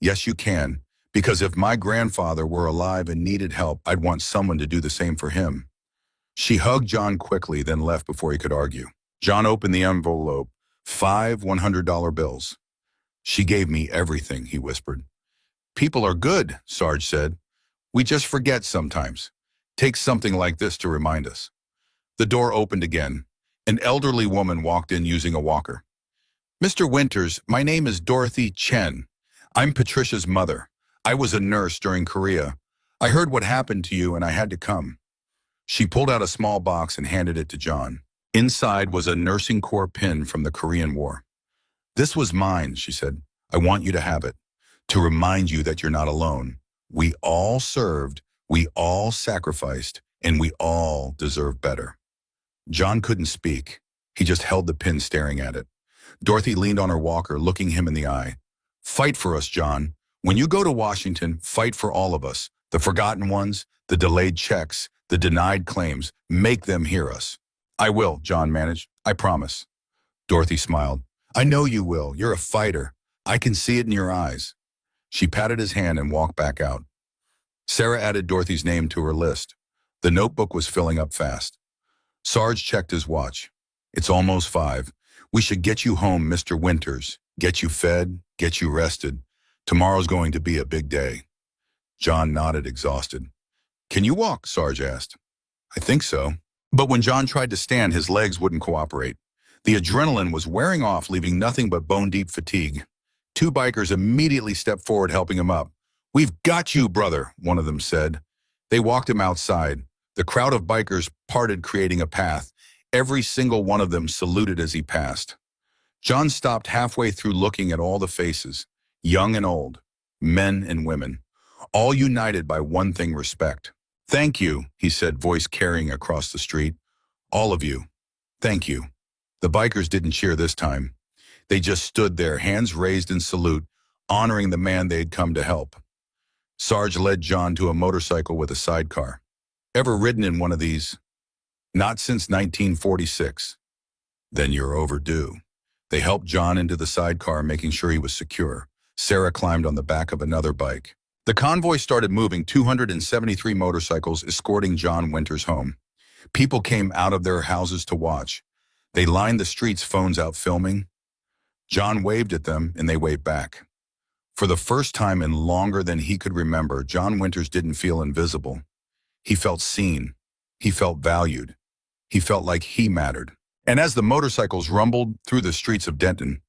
A: Yes, you can. Because if my grandfather were alive and needed help, I'd want someone to do the same for him. She hugged John quickly, then left before he could argue. John opened the envelope. 5 $100 bills. She gave me everything, he whispered. People are good, Sarge said. We just forget sometimes. Take something like this to remind us. The door opened again. An elderly woman walked in using a walker. Mr. Winters, my name is Dorothy Chen. I'm Patricia's mother. I was a nurse during Korea. I heard what happened to you and I had to come. She pulled out a small box and handed it to John. Inside was a nursing corps pin from the Korean War. This was mine, she said. I want you to have it, to remind you that you're not alone. We all served, we all sacrificed, and we all deserve better. John couldn't speak. He just held the pin staring at it. Dorothy leaned on her walker, looking him in the eye. Fight for us, John. When you go to Washington, fight for all of us. The forgotten ones, the delayed checks, the denied claims. Make them hear us. I will, John managed. I promise. Dorothy smiled. I know you will. You're a fighter. I can see it in your eyes. She patted his hand and walked back out. Sarah added Dorothy's name to her list. The notebook was filling up fast. Sarge checked his watch. It's almost 5. We should get you home, Mr. Winters. Get you fed, get you rested. Tomorrow's going to be a big day. John nodded, exhausted. Can you walk? Sarge asked. I think so. But when John tried to stand, his legs wouldn't cooperate. The adrenaline was wearing off, leaving nothing but bone-deep fatigue. 2 bikers immediately stepped forward, helping him up. We've got you, brother, one of them said. They walked him outside. The crowd of bikers parted, creating a path. Every single one of them saluted as he passed. John stopped halfway through, looking at all the faces, young and old, men and women, all united by one thing: respect. Thank you, he said, voice carrying across the street. All of you. Thank you. The bikers didn't cheer this time. They just stood there, hands raised in salute, honoring the man they had come to help. Sarge led John to a motorcycle with a sidecar. Ever ridden in one of these? Not since 1946. Then you're overdue. They helped John into the sidecar, making sure he was secure. Sarah climbed on the back of another bike. The convoy started moving, 273 motorcycles escorting John Winters home. People came out of their houses to watch. They lined the streets, phones out filming. John waved at them, and they waved back. For the first time in longer than he could remember, John Winters didn't feel invisible. He felt seen. He felt valued. He felt like he mattered. And as the motorcycles rumbled through the streets of Denton,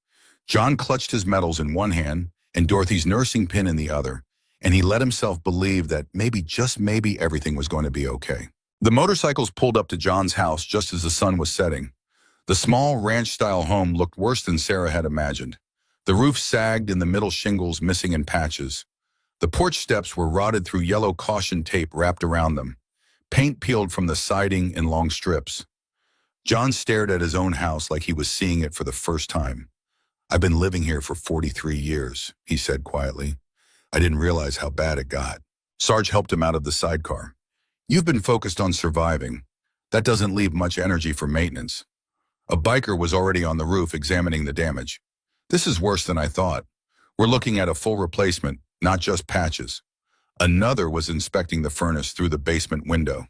A: John clutched his medals in one hand and Dorothy's nursing pin in the other, and he let himself believe that maybe, just maybe, everything was going to be okay. The motorcycles pulled up to John's house just as the sun was setting. The small ranch-style home looked worse than Sarah had imagined. The roof sagged and the middle shingles missing in patches. The porch steps were rotted through yellow caution tape wrapped around them. Paint peeled from the siding in long strips. John stared at his own house like he was seeing it for the first time. I've been living here for 43 years, he said quietly. I didn't realize how bad it got. Sarge helped him out of the sidecar. You've been focused on surviving. That doesn't leave much energy for maintenance. A biker was already on the roof examining the damage. This is worse than I thought. We're looking at a full replacement, not just patches. Another was inspecting the furnace through the basement window.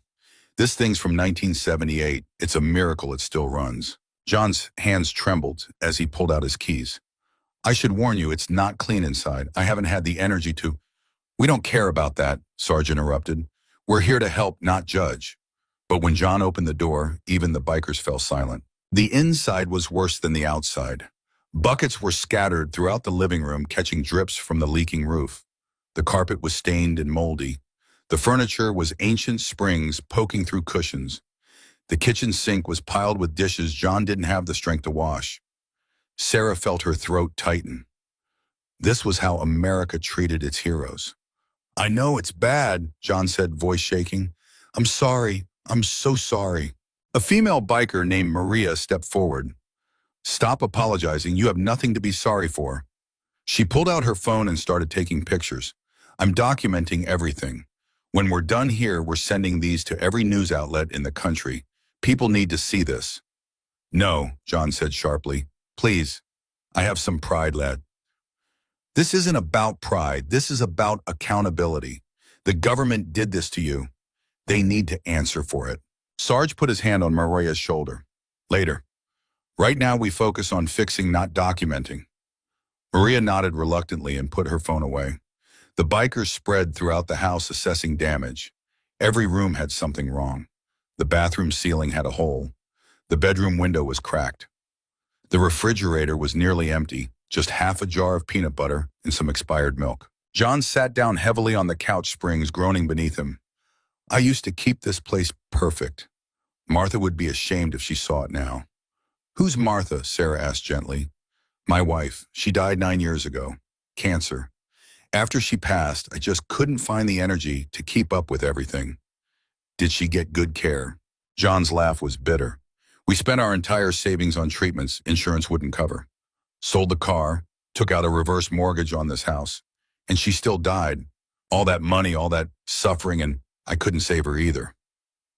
A: This thing's from 1978. It's a miracle it still runs. John's hands trembled as he pulled out his keys. I should warn you, it's not clean inside. I haven't had the energy to... We don't care about that, Sarge interrupted. We're here to help, not judge. But when John opened the door, even the bikers fell silent. The inside was worse than the outside. Buckets were scattered throughout the living room, catching drips from the leaking roof. The carpet was stained and moldy. The furniture was ancient springs poking through cushions. The kitchen sink was piled with dishes John didn't have the strength to wash. Sarah felt her throat tighten. This was how America treated its heroes. "I know it's bad," John said, voice shaking. "I'm sorry. I'm so sorry." A female biker named Maria stepped forward. "Stop apologizing. You have nothing to be sorry for." She pulled out her phone and started taking pictures. "I'm documenting everything. When we're done here, we're sending these to every news outlet in the country. People need to see this." "No," John said sharply. "Please. I have some pride, lad." "This isn't about pride. This is about accountability. The government did this to you. They need to answer for it." Sarge put his hand on Maria's shoulder. "Later. Right now we focus on fixing, not documenting." Maria nodded reluctantly and put her phone away. The bikers spread throughout the house assessing damage. Every room had something wrong. The bathroom ceiling had a hole. The bedroom window was cracked. The refrigerator was nearly empty, just half a jar of peanut butter and some expired milk. John sat down heavily on the couch springs, groaning beneath him. "I used to keep this place perfect. Martha would be ashamed if she saw it now." "Who's Martha?" Sarah asked gently. "My wife. She died 9 years ago. Cancer. After she passed, I just couldn't find the energy to keep up with everything." "Did she get good care?" John's laugh was bitter. "We spent our entire savings on treatments insurance wouldn't cover. Sold the car, took out a reverse mortgage on this house, and she still died. All that money, all that suffering, and I couldn't save her either."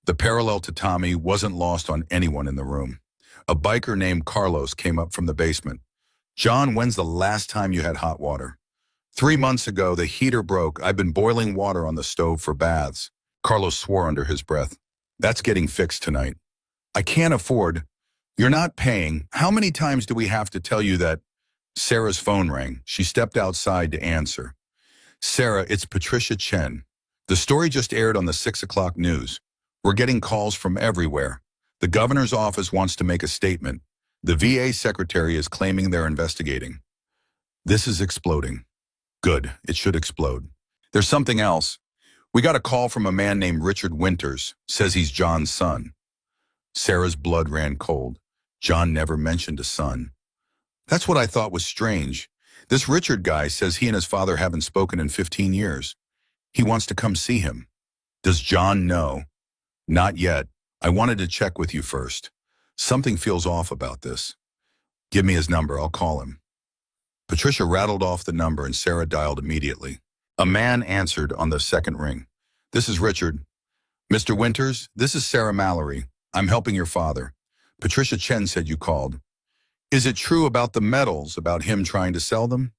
A: The parallel to Tommy wasn't lost on anyone in the room. A biker named Carlos came up from the basement. "John, when's the last time you had hot water?" 3 months ago, the heater broke. I've been boiling water on the stove for baths." Carlos swore under his breath. "That's getting fixed tonight." "I can't afford." "You're not paying. How many times do we have to tell you that?" Sarah's phone rang. She stepped outside to answer. "Sarah, it's Patricia Chen. The story just aired on the 6 o'clock news. We're getting calls from everywhere. The governor's office wants to make a statement. The VA secretary is claiming they're investigating." "This is exploding." "Good. It should explode." "There's something else. We got a call from a man named Richard Winters. Says he's John's son." Sarah's blood ran cold. John never mentioned a son. "That's what I thought was strange. This Richard guy says he and his father haven't spoken in 15 years. He wants to come see him." "Does John know?" "Not yet. I wanted to check with you first. Something feels off about this." "Give me his number. I'll call him." Patricia rattled off the number and Sarah dialed immediately. A man answered on the second ring. "This is Richard." "Mr. Winters, this is Sarah Mallory. I'm helping your father. Patricia Chen said you called." "Is it true about the medals, about him trying to sell them?"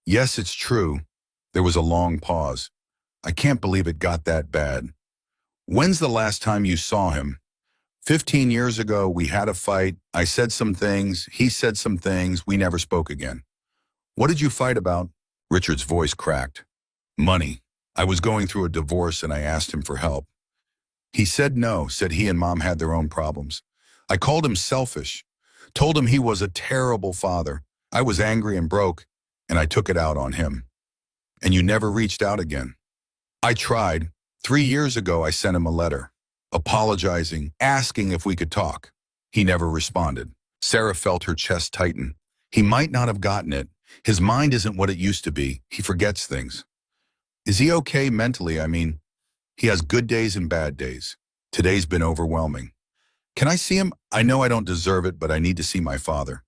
A: "Yes, it's true." There was a long pause. "I can't believe it got that bad." "When's the last time you saw him?" 15 years ago, we had a fight. I said some things. He said some things. We never spoke again." "What did you fight about?" Richard's voice cracked. "Money. I was going through a divorce and I asked him for help. He said no, said he and Mom had their own problems. I called him selfish, told him he was a terrible father. I was angry and broke, and I took it out on him." "And you never reached out again?" "I tried. 3 years ago, I sent him a letter, apologizing, asking if we could talk. He never responded." Sarah felt her chest tighten. "He might not have gotten it. His mind isn't what it used to be. He forgets things." "Is he okay mentally? I mean, he has good days and bad days. Today's been overwhelming." "Can I see him? I know I don't deserve it, but I need to see my father."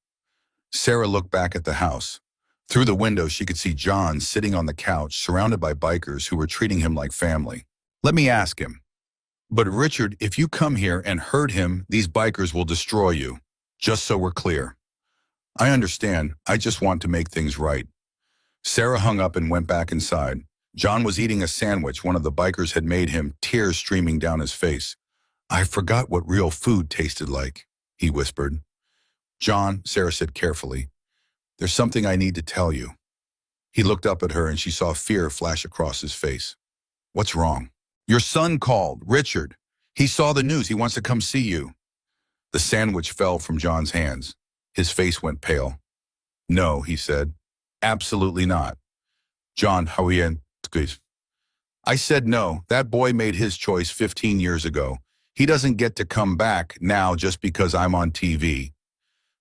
A: Sarah looked back at the house. Through the window, she could see John sitting on the couch, surrounded by bikers who were treating him like family. "Let me ask him." "But Richard, if you come here and hurt him, these bikers will destroy you. Just so we're clear." "I understand. I just want to make things right." Sarah hung up and went back inside. John was eating a sandwich one of the bikers had made him, tears streaming down his face. "I forgot what real food tasted like," he whispered. "John," Sarah said carefully, "there's something I need to tell you." He looked up at her and she saw fear flash across his face. "What's wrong?" "Your son called, Richard. He saw the news. He wants to come see you. The sandwich fell from John's hands. His face went pale. No, he said. Absolutely not. John, how are you? I said no. That boy made his choice 15 years ago. He doesn't get to come back now just because I'm on TV.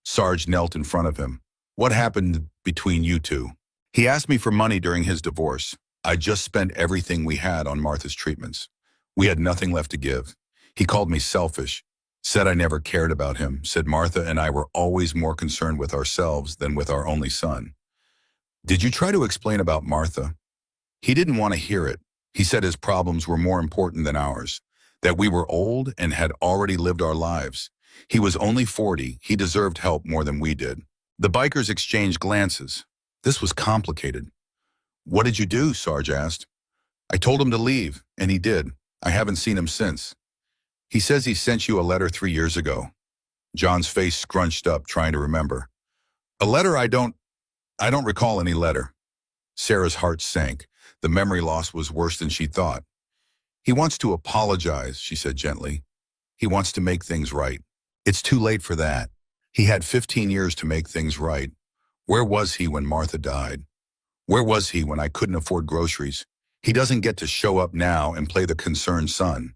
A: Sarge knelt in front of him. What happened between you two? He asked me for money during his divorce. I just spent everything we had on Martha's treatments. We had nothing left to give. He called me selfish, said I never cared about him, said Martha and I were always more concerned with ourselves than with our only son. Did you try to explain about Martha? He didn't want to hear it. He said his problems were more important than ours, that we were old and had already lived our lives. He was only 40. He deserved help more than we did. The bikers exchanged glances. This was complicated. What did you do? Sarge asked. I told him to leave, and he did. I haven't seen him since. He says he sent you a letter 3 years ago. John's face scrunched up, trying to remember. A letter? I don't recall any letter. Sarah's heart sank. The memory loss was worse than she thought. He wants to apologize, she said gently. He wants to make things right. It's too late for that. He had 15 years to make things right. Where was he when Martha died? Where was he when I couldn't afford groceries? He doesn't get to show up now and play the concerned son.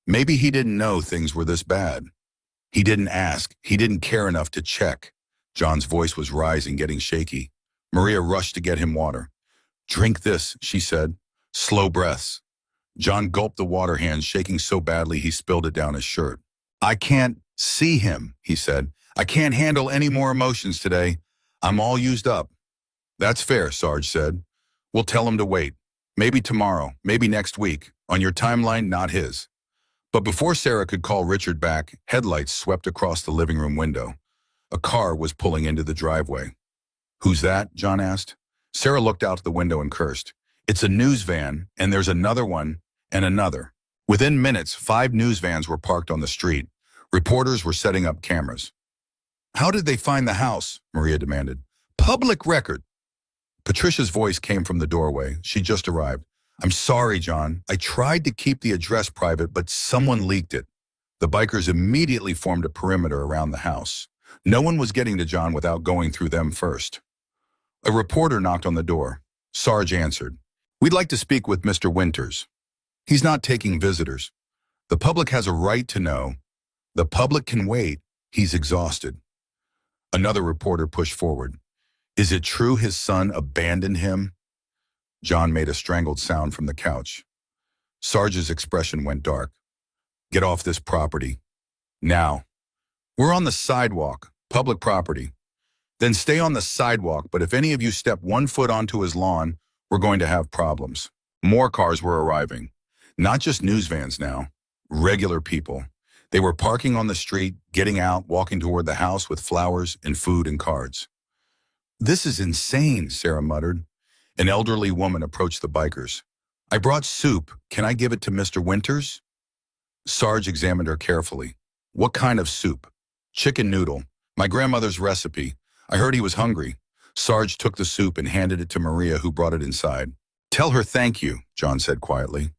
A: Maybe he didn't know things were this bad. He didn't ask. He didn't care enough to check. John's voice was rising, getting shaky. Maria rushed to get him water. Drink this, she said. Slow breaths. John gulped the water, hands shaking so badly he spilled it down his shirt. I can't see him, he said. I can't handle any more emotions today. I'm all used up. That's fair, Sarge said. We'll tell him to wait. Maybe tomorrow, maybe next week. On your timeline, not his. But before Sarah could call Richard back, headlights swept across the living room window. A car was pulling into the driveway. Who's that? John asked. Sarah looked out the window and cursed. It's a news van, and there's another one, and another. Within minutes, 5 news vans were parked on the street. Reporters were setting up cameras. How did they find the house? Maria demanded. Public record. Patricia's voice came from the doorway. She just arrived. I'm sorry, John. I tried to keep the address private, but someone leaked it. The bikers immediately formed a perimeter around the house. No one was getting to John without going through them first. A reporter knocked on the door. Sarge answered. We'd like to speak with Mr. Winters. He's not taking visitors. The public has a right to know. The public can wait. He's exhausted. Another reporter pushed forward. Is it true his son abandoned him? John made a strangled sound from the couch. Sarge's expression went dark. Get off this property. Now. We're on the sidewalk, public property. Then stay on the sidewalk, but if any of you step 1 foot onto his lawn, we're going to have problems. More cars were arriving. Not just news vans now. Regular people. They were parking on the street, getting out, walking toward the house with flowers and food and cards. This is insane, Sarah muttered. An elderly woman approached the bikers. I brought soup. Can I give it to Mr. Winters? Sarge examined her carefully. What kind of soup? Chicken noodle. My grandmother's recipe. I heard he was hungry. Sarge took the soup and handed it to Maria, who brought it inside. Tell her thank you, John said quietly.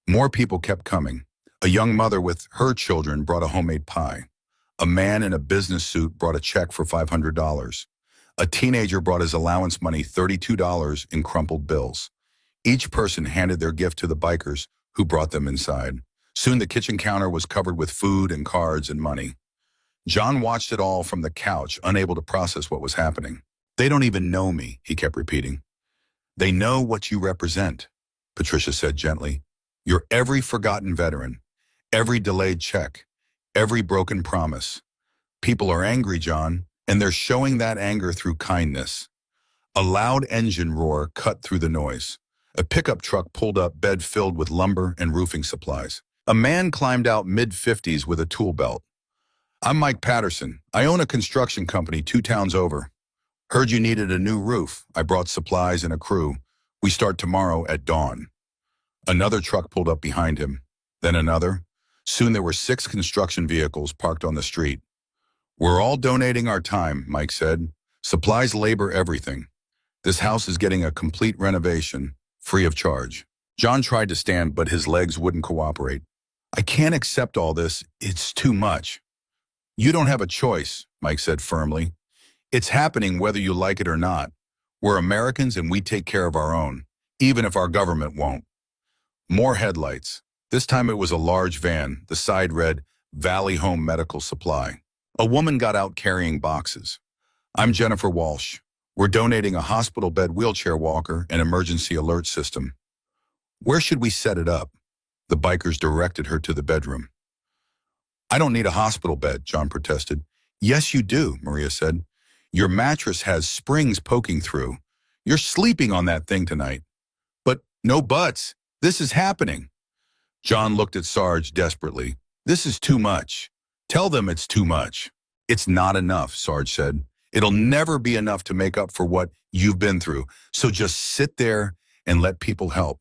A: More people kept coming. A young mother with her children brought a homemade pie. A man in a business suit brought a check for $500. A teenager brought his allowance money, $32, in crumpled bills. Each person handed their gift to the bikers, who brought them inside. Soon the kitchen counter was covered with food and cards and money. John watched it all from the couch, unable to process what was happening. They don't even know me, he kept repeating. They know what you represent, Patricia said gently. You're every forgotten veteran, every delayed check, every broken promise. People are angry, John, and they're showing that anger through kindness. A loud engine roar cut through the noise. A pickup truck pulled up, bed filled with lumber and roofing supplies. A man climbed out mid-50s with a tool belt. I'm Mike Patterson. I own a construction company 2 towns over. Heard you needed a new roof. I brought supplies and a crew. We start tomorrow at dawn. Another truck pulled up behind him, then another. Soon there were 6 construction vehicles parked on the street. We're all donating our time, Mike said. Supplies, labor, everything. This house is getting a complete renovation, free of charge. John tried to stand, but his legs wouldn't cooperate. I can't accept all this. It's too much. You don't have a choice, Mike said firmly. It's happening whether you like it or not. We're Americans and we take care of our own, even if our government won't. More headlights. This time it was a large van. The side read, Valley Home Medical Supply. A woman got out carrying boxes. I'm Jennifer Walsh. We're donating a hospital bed wheelchair walker and emergency alert system. Where should we set it up? The bikers directed her to the bedroom. I don't need a hospital bed, John protested. Yes, you do, Maria said. Your mattress has springs poking through. You're sleeping on that thing tonight. But no buts. This is happening. John looked at Sarge desperately. This is too much. Tell them it's too much. It's not enough, Sarge said. It'll never be enough to make up for what you've been through. So just sit there and let people help.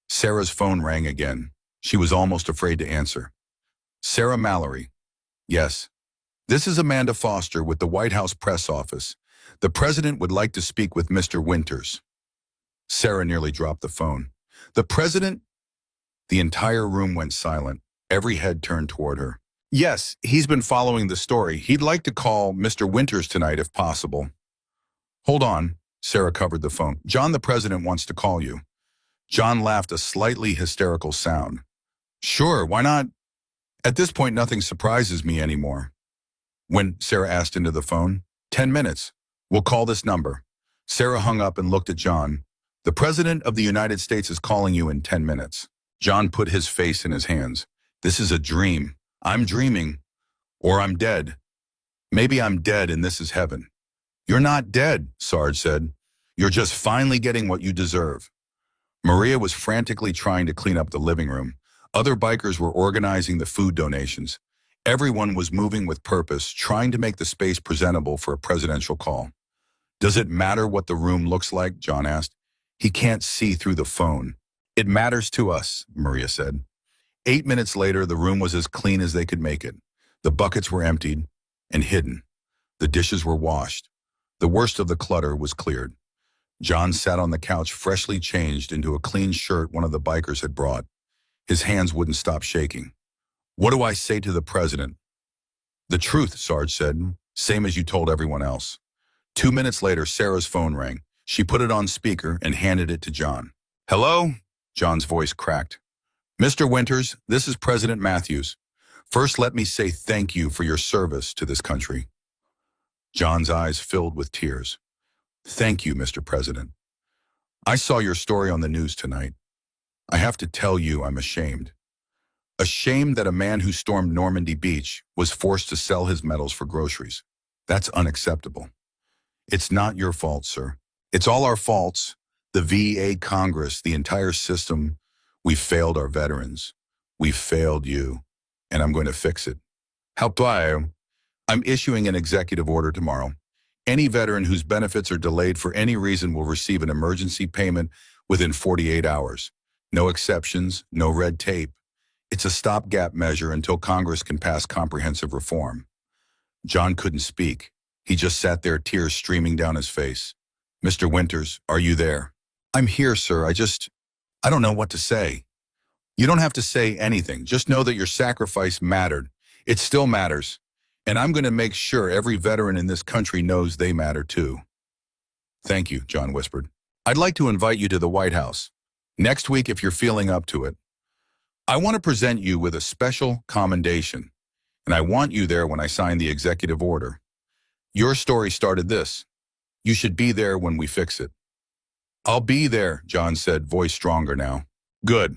A: Sarah's phone rang again. She was almost afraid to answer. Sarah Mallory. Yes. This is Amanda Foster with the White House press office. The president would like to speak with Mr. Winters. Sarah nearly dropped the phone. The president? The entire room went silent. Every head turned toward her. Yes, he's been following the story. He'd like to call Mr. Winters tonight if possible. Hold on. Sarah covered the phone. John, the president wants to call you. John laughed a slightly hysterical sound. Sure, why not? At this point, nothing surprises me anymore. When Sarah asked into the phone, 10 minutes. We'll call this number. Sarah hung up and looked at John. The President of the United States is calling you in 10 minutes. John put his face in his hands. This is a dream. I'm dreaming. Or I'm dead. Maybe I'm dead and this is heaven. You're not dead, Sarge said. You're just finally getting what you deserve. Maria was frantically trying to clean up the living room. Other bikers were organizing the food donations. Everyone was moving with purpose, trying to make the space presentable for a presidential call. Does it matter what the room looks like? John asked. He can't see through the phone. It matters to us, Maria said. 8 minutes later, the room was as clean as they could make it. The buckets were emptied and hidden. The dishes were washed. The worst of the clutter was cleared. John sat on the couch, freshly changed into a clean shirt one of the bikers had brought. His hands wouldn't stop shaking. What do I say to the president? The truth, Sarge said, same as you told everyone else. 2 minutes later, Sarah's phone rang. She put it on speaker and handed it to John. Hello? John's voice cracked. Mr. Winters, this is President Matthews. First, let me say thank you for your service to this country. John's eyes filled with tears. Thank you, Mr. President. I saw your story on the news tonight. I have to tell you I'm ashamed. Ashamed that a man who stormed Normandy Beach was forced to sell his medals for groceries. That's unacceptable. It's not your fault, sir. It's all our faults. The VA, Congress, the entire system. We've failed our veterans. We've failed you. And I'm going to fix it. How do I? I'm issuing an executive order tomorrow. Any veteran whose benefits are delayed for any reason will receive an emergency payment within 48 hours. No exceptions, no red tape. It's a stopgap measure until Congress can pass comprehensive reform. John couldn't speak. He just sat there, tears streaming down his face. Mr. Winters, are you there? I'm here, sir. I don't know what to say. You don't have to say anything. Just know that your sacrifice mattered. It still matters. And I'm going to make sure every veteran in this country knows they matter too. Thank you, John whispered. I'd like to invite you to the White House. Next week, if you're feeling up to it. I want to present you with a special commendation, and I want you there when I sign the executive order. Your story started this. You should be there when we fix it. I'll be there, John said, voice stronger now. Good.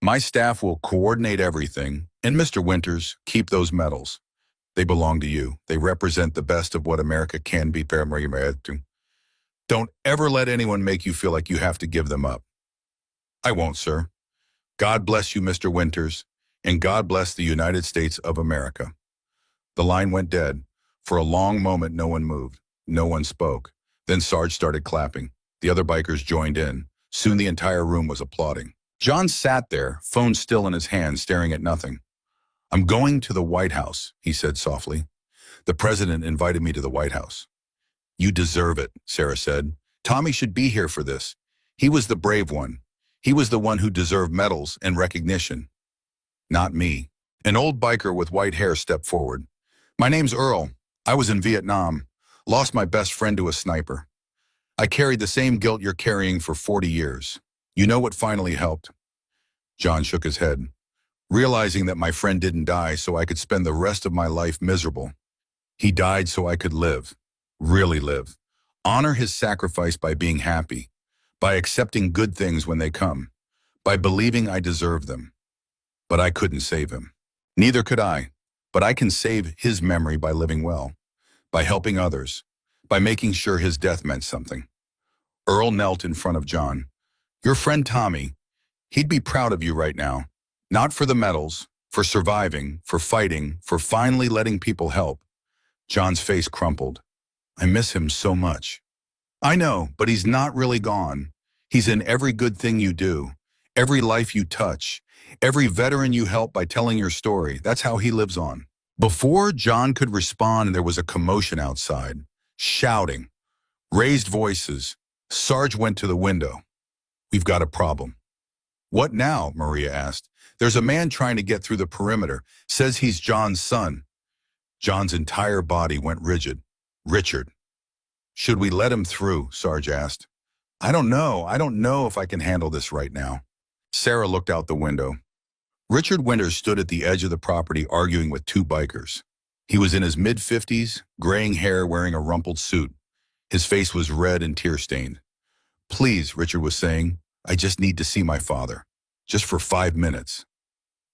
A: My staff will coordinate everything, and Mr. Winters, keep those medals. They belong to you. They represent the best of what America can be. Don't ever let anyone make you feel like you have to give them up. I won't, sir. God bless you, Mr. Winters, and God bless the United States of America. The line went dead. For a long moment, no one moved. No one spoke. Then Sarge started clapping. The other bikers joined in. Soon the entire room was applauding. John sat there, phone still in his hand, staring at nothing. I'm going to the White House, he said softly. The president invited me to the White House. You deserve it, Sarah said. Tommy should be here for this. He was the brave one. He was the one who deserved medals and recognition. Not me. An old biker with white hair stepped forward. My name's Earl. I was in Vietnam. Lost my best friend to a sniper. I carried the same guilt you're carrying for 40 years. You know what finally helped? John shook his head, realizing that my friend didn't die so I could spend the rest of my life miserable. He died so I could live. Really live. Honor his sacrifice by being happy, by accepting good things when they come, by believing I deserve them. But I couldn't save him. Neither could I. But I can save his memory by living well, by helping others, by making sure his death meant something. Earl knelt in front of John. Your friend Tommy, he'd be proud of you right now. Not for the medals, for surviving, for fighting, for finally letting people help. John's face crumpled. I miss him so much. I know, but he's not really gone. He's in every good thing you do, every life you touch, every veteran you help by telling your story. That's how he lives on. Before John could respond, there was a commotion outside. Shouting, raised voices. Sarge went to the window. We've got a problem. What now? Maria asked. There's a man trying to get through the perimeter. Says he's John's son. John's entire body went rigid. Richard. Should we let him through? Sarge asked. I don't know. I don't know if I can handle this right now. Sarah looked out the window. Richard Winters stood at the edge of the property arguing with two bikers. He was in his mid-50s, graying hair, wearing a rumpled suit. His face was red and tear-stained. Please, Richard was saying, I just need to see my father. Just for 5 minutes.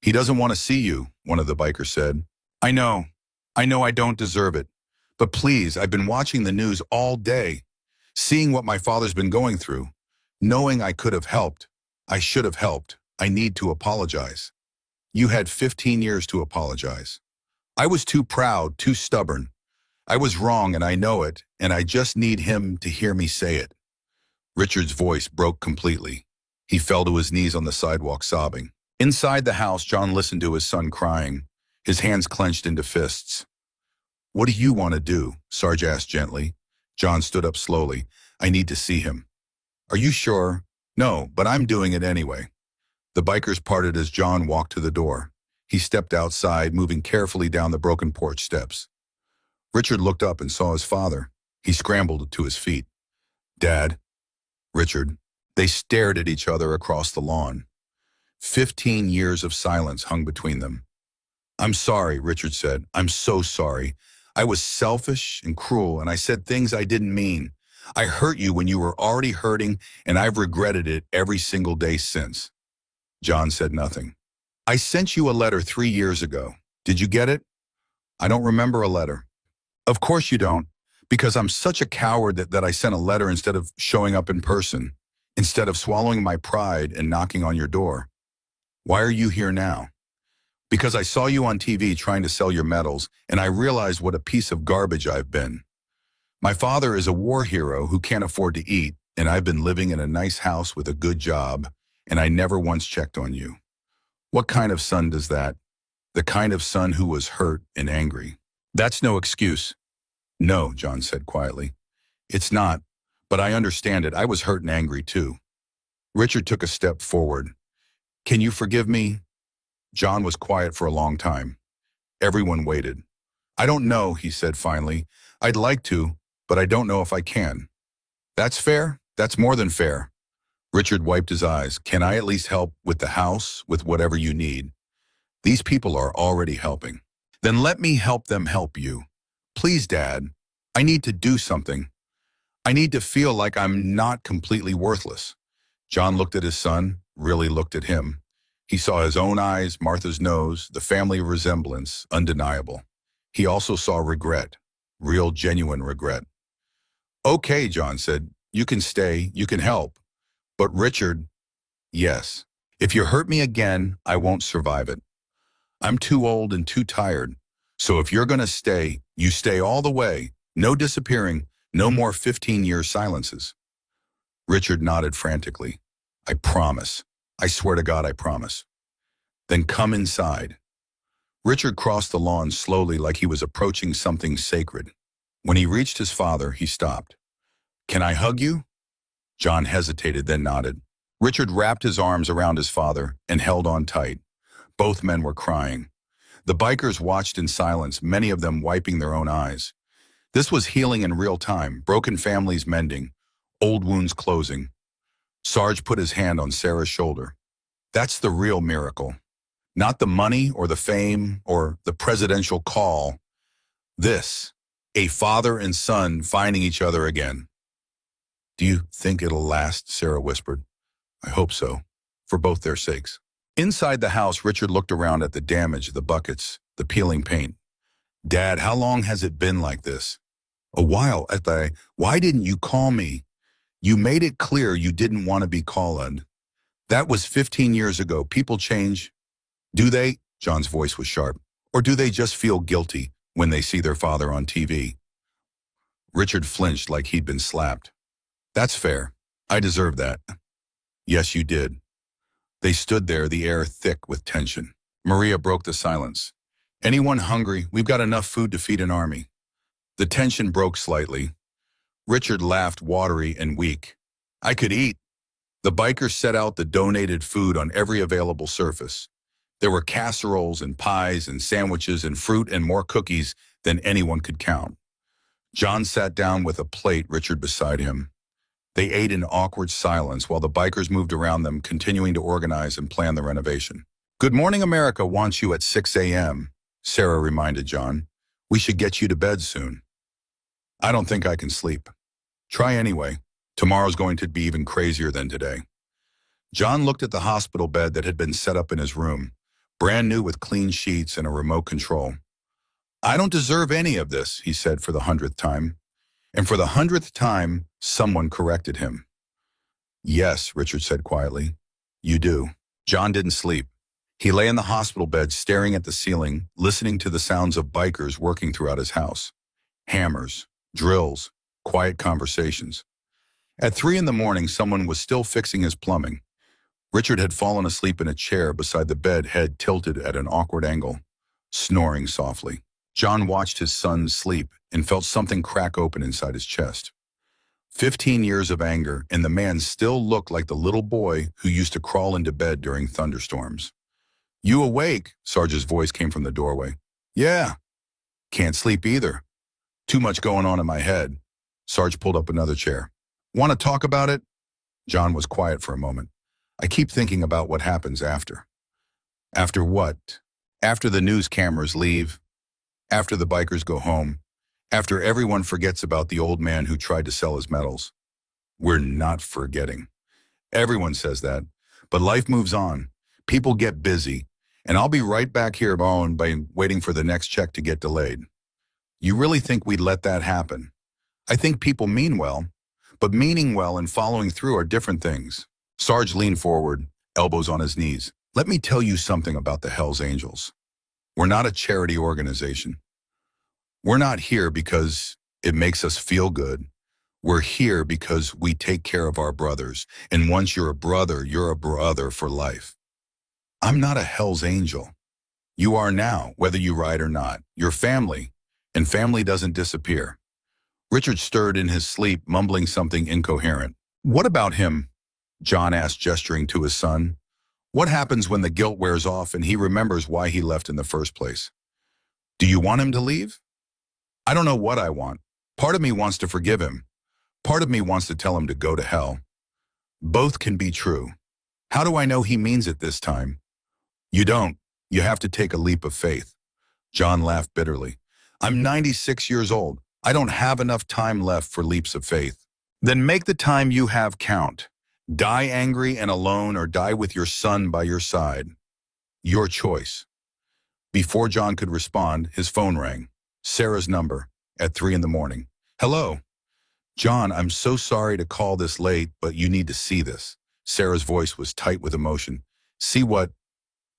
A: He doesn't want to see you, one of the bikers said. I know I don't deserve it. But please, I've been watching the news all day, seeing what my father's been going through, knowing I could have helped. I should have helped. I need to apologize. You had 15 years to apologize. I was too proud, too stubborn. I was wrong and I know it, and I just need him to hear me say it. Richard's voice broke completely. He fell to his knees on the sidewalk sobbing. Inside the house, John listened to his son crying, his hands clenched into fists. What do you want to do? Sarge asked gently. John stood up slowly. I need to see him. Are you sure? No, but I'm doing it anyway. The bikers parted as John walked to the door. He stepped outside, moving carefully down the broken porch steps. Richard looked up and saw his father. He scrambled to his feet. Dad. Richard. They stared at each other across the lawn. 15 years of silence hung between them. I'm sorry, Richard said. I'm so sorry. I was selfish and cruel, and I said things I didn't mean. I hurt you when you were already hurting, and I've regretted it every single day since. John said nothing. I sent you a letter 3 years ago. Did you get it? I don't remember a letter. Of course you don't, because I'm such a coward that I sent a letter instead of showing up in person, instead of swallowing my pride and knocking on your door. Why are you here now? Because I saw you on TV trying to sell your medals, and I realized what a piece of garbage I've been. My father is a war hero who can't afford to eat, and I've been living in a nice house with a good job, and I never once checked on you. What kind of son does that? The kind of son who was hurt and angry. That's no excuse. No, John said quietly. It's not, but I understand it. I was hurt and angry too. Richard took a step forward. Can you forgive me? John was quiet for a long time. Everyone waited. I don't know, he said finally. I'd like to, but I don't know if I can. That's fair. That's more than fair. Richard wiped his eyes. Can I at least help with the house, with whatever you need? These people are already helping. Then let me help them help you. Please, Dad. I need to do something. I need to feel like I'm not completely worthless. John looked at his son, really looked at him. He saw his own eyes, Martha's nose, the family resemblance, undeniable. He also saw regret, real genuine regret. Okay, John said, you can stay, you can help. But Richard, yes. If you hurt me again, I won't survive it. I'm too old and too tired. So if you're going to stay, you stay all the way. No disappearing, no more 15-year silences. Richard nodded frantically. I promise. I swear to God, I promise. Then come inside. Richard crossed the lawn slowly like he was approaching something sacred. When he reached his father, he stopped. Can I hug you? John hesitated, then nodded. Richard wrapped his arms around his father and held on tight. Both men were crying. The bikers watched in silence, many of them wiping their own eyes. This was healing in real time, broken families mending, old wounds closing. Sarge put his hand on Sarah's shoulder. That's the real miracle. Not the money or the fame or the presidential call. This, a father and son finding each other again. Do you think it'll last? Sarah whispered. I hope so, for both their sakes. Inside the house, Richard looked around at the damage, the buckets, the peeling paint. Dad, how long has it been like this? A while. Why didn't you call me? You made it clear you didn't want to be called. That was 15 years ago. People change. Do they? John's voice was sharp. Or do they just feel guilty when they see their father on TV? Richard flinched like he'd been slapped. That's fair. I deserve that. Yes, you did. They stood there, the air thick with tension. Maria broke the silence. Anyone hungry? We've got enough food to feed an army. The tension broke slightly. Richard laughed, watery and weak. I could eat. The bikers set out the donated food on every available surface. There were casseroles and pies and sandwiches and fruit and more cookies than anyone could count. John sat down with a plate, Richard beside him. They ate in awkward silence while the bikers moved around them, continuing to organize and plan the renovation. Good Morning America wants you at 6 a.m., Sarah reminded John. We should get you to bed soon. I don't think I can sleep. Try anyway. Tomorrow's going to be even crazier than today. John looked at the hospital bed that had been set up in his room, brand new with clean sheets and a remote control. I don't deserve any of this, he said for the 100th time. And for the 100th time, someone corrected him. Yes, Richard said quietly. You do. John didn't sleep. He lay in the hospital bed staring at the ceiling, listening to the sounds of bikers working throughout his house. Hammers, drills, quiet conversations. At 3 a.m, someone was still fixing his plumbing. Richard had fallen asleep in a chair beside the bed, head tilted at an awkward angle, snoring softly. John watched his son sleep and felt something crack open inside his chest. 15 years of anger, and the man still looked like the little boy who used to crawl into bed during thunderstorms. You awake? Sarge's voice came from the doorway. Yeah. Can't sleep either. Too much going on in my head. Sarge pulled up another chair. Want to talk about it? John was quiet for a moment. I keep thinking about what happens after. After what? After the news cameras leave. After the bikers go home. After everyone forgets about the old man who tried to sell his medals. We're not forgetting. Everyone says that. But life moves on. People get busy. And I'll be right back here by waiting for the next check to get delayed. You really think we'd let that happen? I think people mean well. But meaning well and following through are different things. Sarge leaned forward, elbows on his knees. Let me tell you something about the Hells Angels. We're not a charity organization. We're not here because it makes us feel good. We're here because we take care of our brothers. And once you're a brother for life. I'm not a Hells Angel. You are now, whether you ride or not. You're family, and family doesn't disappear. Richard stirred in his sleep, mumbling something incoherent. What about him? John asked, gesturing to his son. What happens when the guilt wears off and he remembers why he left in the first place? Do you want him to leave? I don't know what I want. Part of me wants to forgive him. Part of me wants to tell him to go to hell. Both can be true. How do I know he means it this time? You don't. You have to take a leap of faith. John laughed bitterly. I'm 96 years old. I don't have enough time left for leaps of faith. Then make the time you have count. Die angry and alone or die with your son by your side. Your choice. Before John could respond, his phone rang. Sarah's number, at 3 a.m. Hello. John, I'm so sorry to call this late, but you need to see this. Sarah's voice was tight with emotion. See what?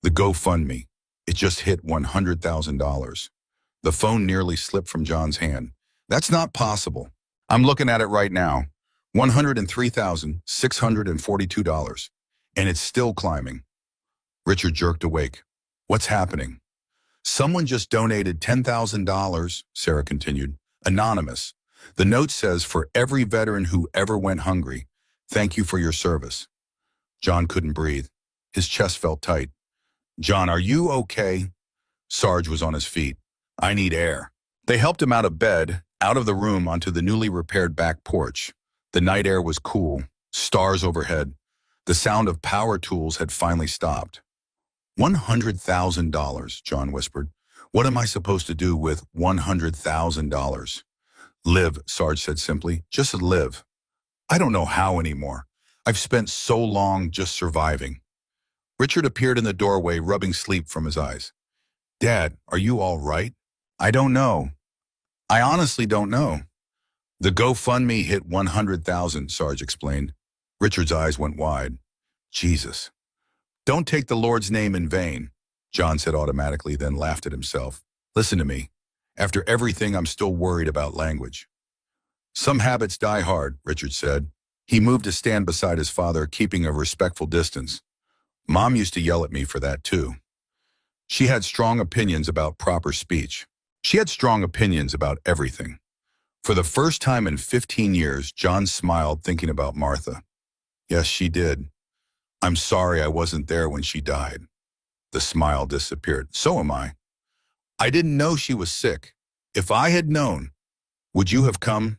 A: The GoFundMe. It just hit $100,000. The phone nearly slipped from John's hand. That's not possible. I'm looking at it right now. $103,642. And it's still climbing. Richard jerked awake. What's happening? Someone just donated $10,000, Sarah continued. Anonymous. The note says, for every veteran who ever went hungry, thank you for your service. John couldn't breathe. His chest felt tight. John, are you okay? Sarge was on his feet. I need air. They helped him out of bed, out of the room onto the newly repaired back porch. The night air was cool, stars overhead. The sound of power tools had finally stopped. $100,000, John whispered. What am I supposed to do with $100,000? Live, Sarge said simply. Just live. I don't know how anymore. I've spent so long just surviving. Richard appeared in the doorway, rubbing sleep from his eyes. Dad, are you all right? I don't know. I honestly don't know. The GoFundMe hit 100,000, Sarge explained. Richard's eyes went wide. Jesus. Don't take the Lord's name in vain, John said automatically, then laughed at himself. Listen to me. After everything, I'm still worried about language. Some habits die hard, Richard said. He moved to stand beside his father, keeping a respectful distance. Mom used to yell at me for that too. She had strong opinions about proper speech. She had strong opinions about everything. For the first time in 15 years, John smiled thinking about Martha. Yes, she did. I'm sorry I wasn't there when she died. The smile disappeared. So am I. I didn't know she was sick. If I had known, would you have come?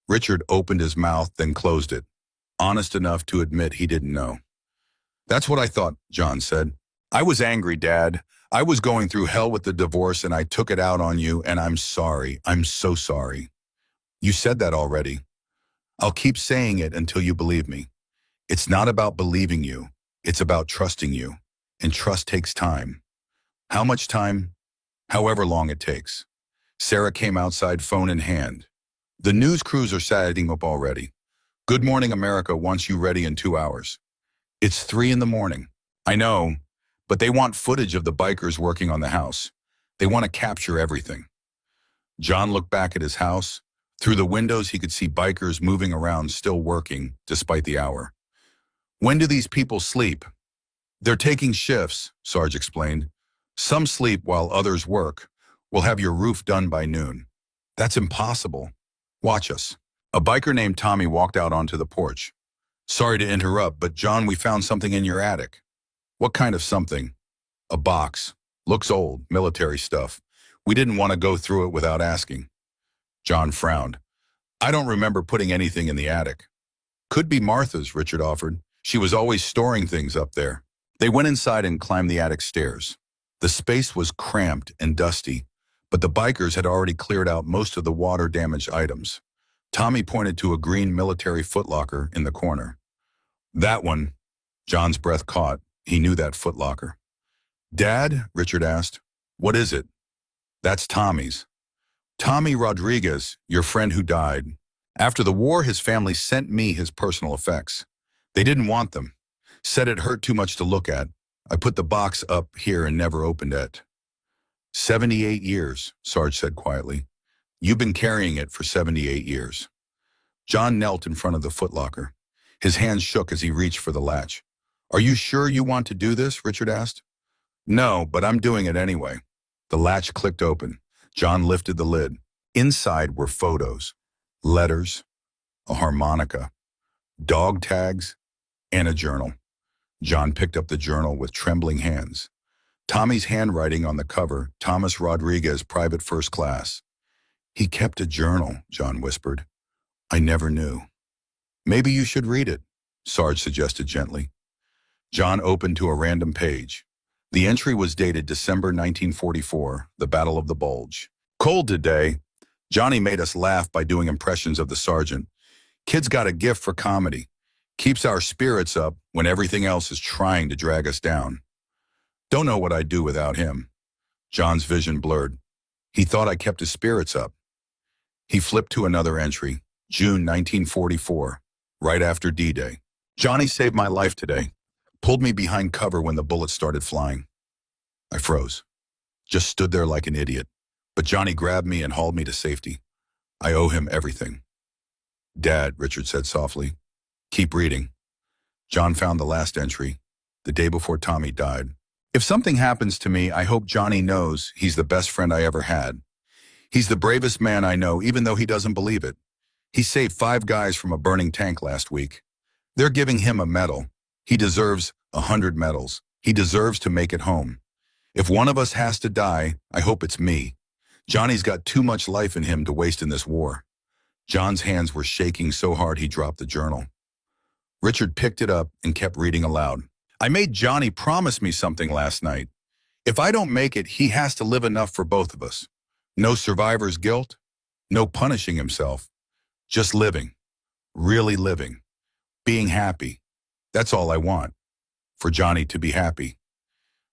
A: Richard opened his mouth, then closed it, honest enough to admit he didn't know. That's what I thought, John said. I was angry, Dad. I was going through hell with the divorce and I took it out on you, and I'm sorry. I'm so sorry. You said that already. I'll keep saying it until you believe me. It's not about believing you. It's about trusting you. And trust takes time. How much time? However long it takes. Sarah came outside, phone in hand. The news crews are setting up already. Good Morning America wants you ready in 2 hours. It's 3 a.m. I know, but they want footage of the bikers working on the house. They want to capture everything. John looked back at his house. Through the windows, he could see bikers moving around, still working, despite the hour. When do these people sleep? They're taking shifts, Sarge explained. Some sleep while others work. We'll have your roof done by noon. That's impossible. Watch us. A biker named Tommy walked out onto the porch. Sorry to interrupt, but John, we found something in your attic. What kind of something? A box. Looks old, military stuff. We didn't want to go through it without asking. John frowned. I don't remember putting anything in the attic. Could be Martha's, Richard offered. She was always storing things up there. They went inside and climbed the attic stairs. The space was cramped and dusty, but the bikers had already cleared out most of the water-damaged items. Tommy pointed to a green military footlocker in the corner. That one. John's breath caught. He knew that footlocker. Dad? Richard asked. What is it? That's Tommy's. Tommy Rodriguez, your friend who died. After the war, his family sent me his personal effects. They didn't want them. Said it hurt too much to look at. I put the box up here and never opened it. 78 years, Sarge said quietly. You've been carrying it for 78 years. John knelt in front of the footlocker. His hands shook as he reached for the latch. Are you sure you want to do this? Richard asked. No, but I'm doing it anyway. The latch clicked open. John lifted the lid. Inside were photos, letters, a harmonica, dog tags, and a journal. John picked up the journal with trembling hands. Tommy's handwriting on the cover, Thomas Rodriguez, Private First Class. He kept a journal, John whispered. I never knew. Maybe you should read it, Sarge suggested gently. John opened to a random page. The entry was dated December 1944, the Battle of the Bulge. Cold today. Johnny made us laugh by doing impressions of the sergeant. Kid's got a gift for comedy. Keeps our spirits up when everything else is trying to drag us down. Don't know what I'd do without him. John's vision blurred. He thought I kept his spirits up. He flipped to another entry, June 1944, right after D-Day. Johnny saved my life today. Pulled me behind cover when the bullets started flying. I froze. Just stood there like an idiot. But Johnny grabbed me and hauled me to safety. I owe him everything. Dad, Richard said softly. Keep reading. John found the last entry, the day before Tommy died. If something happens to me, I hope Johnny knows he's the best friend I ever had. He's the bravest man I know, even though he doesn't believe it. He saved 5 guys from a burning tank last week. They're giving him a medal. He deserves 100 medals. He deserves to make it home. If one of us has to die, I hope it's me. Johnny's got too much life in him to waste in this war. John's hands were shaking so hard he dropped the journal. Richard picked it up and kept reading aloud. I made Johnny promise me something last night. If I don't make it, he has to live enough for both of us. No survivor's guilt, no punishing himself. Just living, really living, being happy. That's all I want, for Johnny to be happy.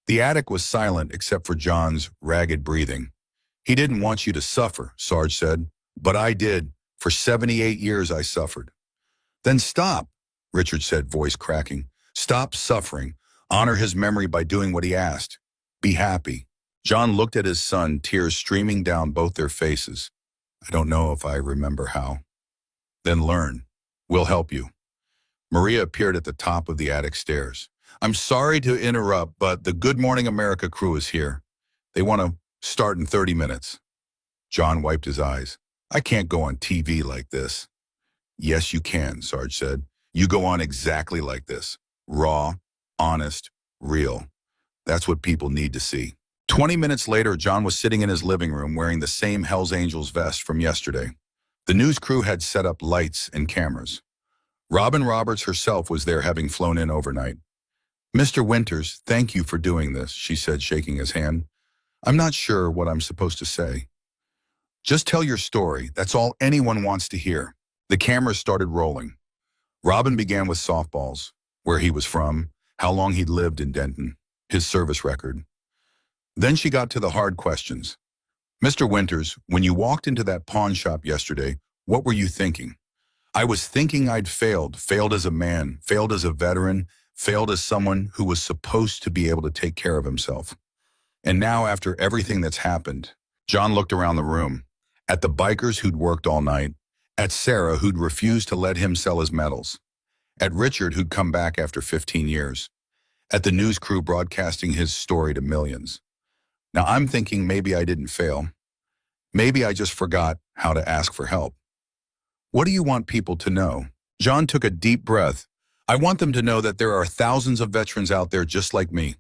A: The attic was silent except for John's ragged breathing. He didn't want you to suffer, Sarge said, but I did. For 78 years I suffered. Then stop, Richard said, voice cracking. Stop suffering. Honor his memory by doing what he asked. Be happy. John looked at his son, tears streaming down both their faces. I don't know if I remember how. Then learn. We'll help you. Maria appeared at the top of the attic stairs. I'm sorry to interrupt, but the Good Morning America crew is here. They want to start in 30 minutes. John wiped his eyes. I can't go on TV like this. Yes, you can, Sarge said. You go on exactly like this. Raw, honest, real. That's what people need to see. 20 minutes later, John was sitting in his living room wearing the same Hells Angels vest from yesterday. The news crew had set up lights and cameras. Robin Roberts herself was there, having flown in overnight. Mr. Winters, thank you for doing this, she said, shaking his hand. I'm not sure what I'm supposed to say. Just tell your story. That's all anyone wants to hear. The cameras started rolling. Robin began with softballs, where he was from, how long he'd lived in Denton, his service record. Then she got to the hard questions. Mr. Winters, when you walked into that pawn shop yesterday, what were you thinking? I was thinking I'd failed as a man, failed as a veteran, failed as someone who was supposed to be able to take care of himself. And now, after everything that's happened, John looked around the room, at the bikers who'd worked all night, at Sarah who'd refused to let him sell his medals, at Richard who'd come back after 15 years, at the news crew broadcasting his story to millions. Now I'm thinking maybe I didn't fail. Maybe I just forgot how to ask for help. What do you want people to know? John took a deep breath. I want them to know that there are thousands of veterans out there just like me.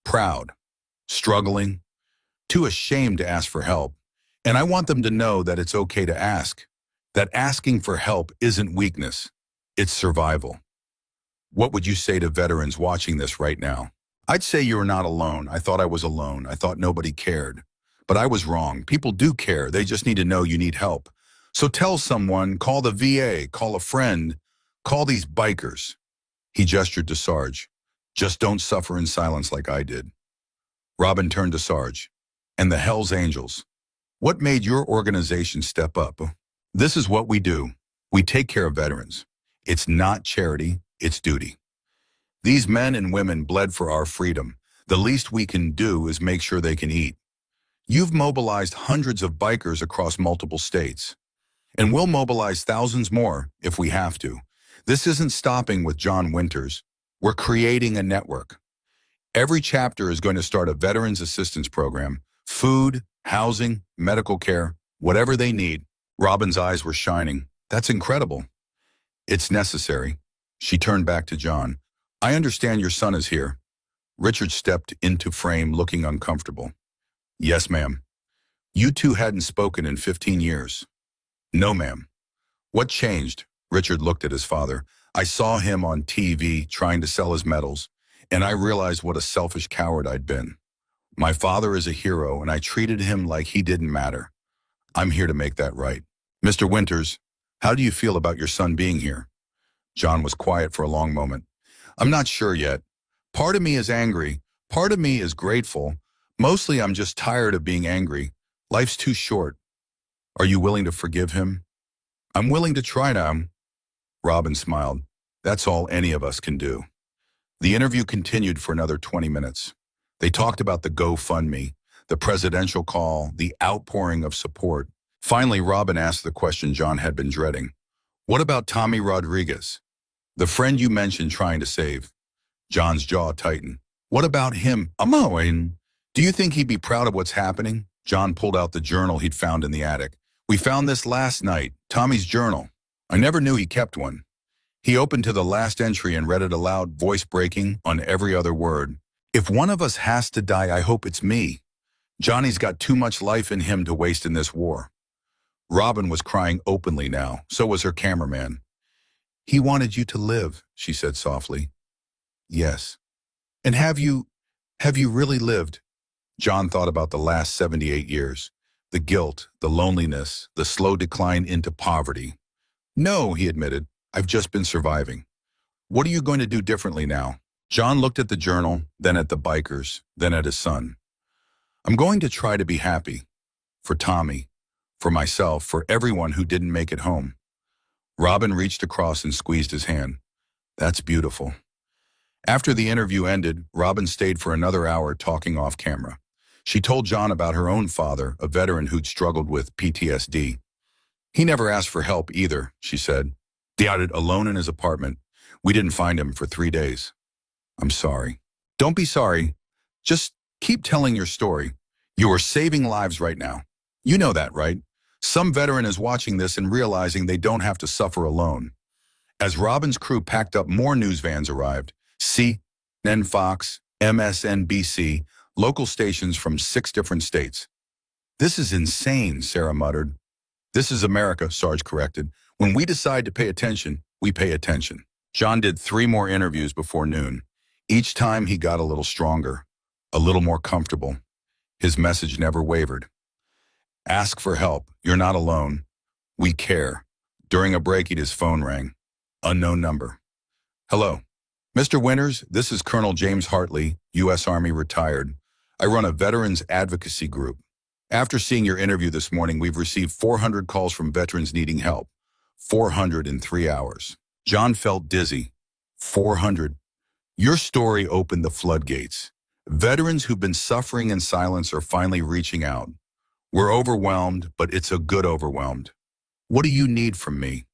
A: Proud, struggling, too ashamed to ask for help. And I want them to know that it's okay to ask. That asking for help isn't weakness, it's survival. What would you say to veterans watching this right now? I'd say you're not alone. I thought I was alone. I thought nobody cared. But I was wrong. People do care. They just need to know you need help. So tell someone, call the VA, call a friend, call these bikers. He gestured to Sarge. Just don't suffer in silence like I did. Robin turned to Sarge. And the Hells Angels. What made your organization step up? This is what we do. We take care of veterans. It's not charity, it's duty. These men and women bled for our freedom. The least we can do is make sure they can eat. You've mobilized hundreds of bikers across multiple states. And we'll mobilize thousands more if we have to. This isn't stopping with John Winters. We're creating a network. Every chapter is going to start a Veterans Assistance Program. Food, housing, medical care, whatever they need. Robin's eyes were shining. That's incredible. It's necessary. She turned back to John. I understand your son is here. Richard stepped into frame, looking uncomfortable. Yes, ma'am. You two hadn't spoken in 15 years. No, ma'am. What changed? Richard looked at his father. I saw him on TV trying to sell his medals, and I realized what a selfish coward I'd been. My father is a hero, and I treated him like he didn't matter. I'm here to make that right. Mr. Winters, how do you feel about your son being here? John was quiet for a long moment. I'm not sure yet. Part of me is angry. Part of me is grateful. Mostly I'm just tired of being angry. Life's too short. Are you willing to forgive him? I'm willing to try now. Robin smiled. That's all any of us can do. The interview continued for another 20 minutes. They talked about the GoFundMe, the presidential call, the outpouring of support. Finally, Robin asked the question John had been dreading. What about Tommy Rodriguez, the friend you mentioned trying to save? John's jaw tightened. What about him? Do you think he'd be proud of what's happening? John pulled out the journal he'd found in the attic. We found this last night, Tommy's journal. I never knew he kept one. He opened to the last entry and read it aloud, voice breaking on every other word. If one of us has to die, I hope it's me. Johnny's got too much life in him to waste in this war. Robin was crying openly now, so was her cameraman. He wanted you to live, she said softly. Yes. And have you really lived? John thought about the last 78 years. The guilt, the loneliness, the slow decline into poverty. No, he admitted. I've just been surviving. What are you going to do differently now? John looked at the journal, then at the bikers, then at his son. I'm going to try to be happy. For Tommy, for myself, for everyone who didn't make it home. Robin reached across and squeezed his hand. That's beautiful. After the interview ended, Robin stayed for another hour talking off camera. She told John about her own father, a veteran who'd struggled with PTSD. He never asked for help either, she said. Doubted alone in his apartment. We didn't find him for 3 days. I'm sorry. Don't be sorry. Just keep telling your story. You are saving lives right now. You know that, right? Some veteran is watching this and realizing they don't have to suffer alone. As Robin's crew packed up, more news vans arrived. CNN, Fox, MSNBC, local stations from 6 different states. This is insane, Sarah muttered. This is America, Sarge corrected. When we decide to pay attention, we pay attention. John did 3 more interviews before noon. Each time he got a little stronger, a little more comfortable. His message never wavered. Ask for help. You're not alone. We care. During a break, his phone rang. Unknown number. Hello. Mr. Winters, this is Colonel James Hartley, U.S. Army retired. I run a veterans advocacy group. After seeing your interview this morning, we've received 400 calls from veterans needing help. 400 in 3 hours. John felt dizzy. 400. Your story opened the floodgates. Veterans who've been suffering in silence are finally reaching out. We're overwhelmed, but it's a good overwhelmed. What do you need from me?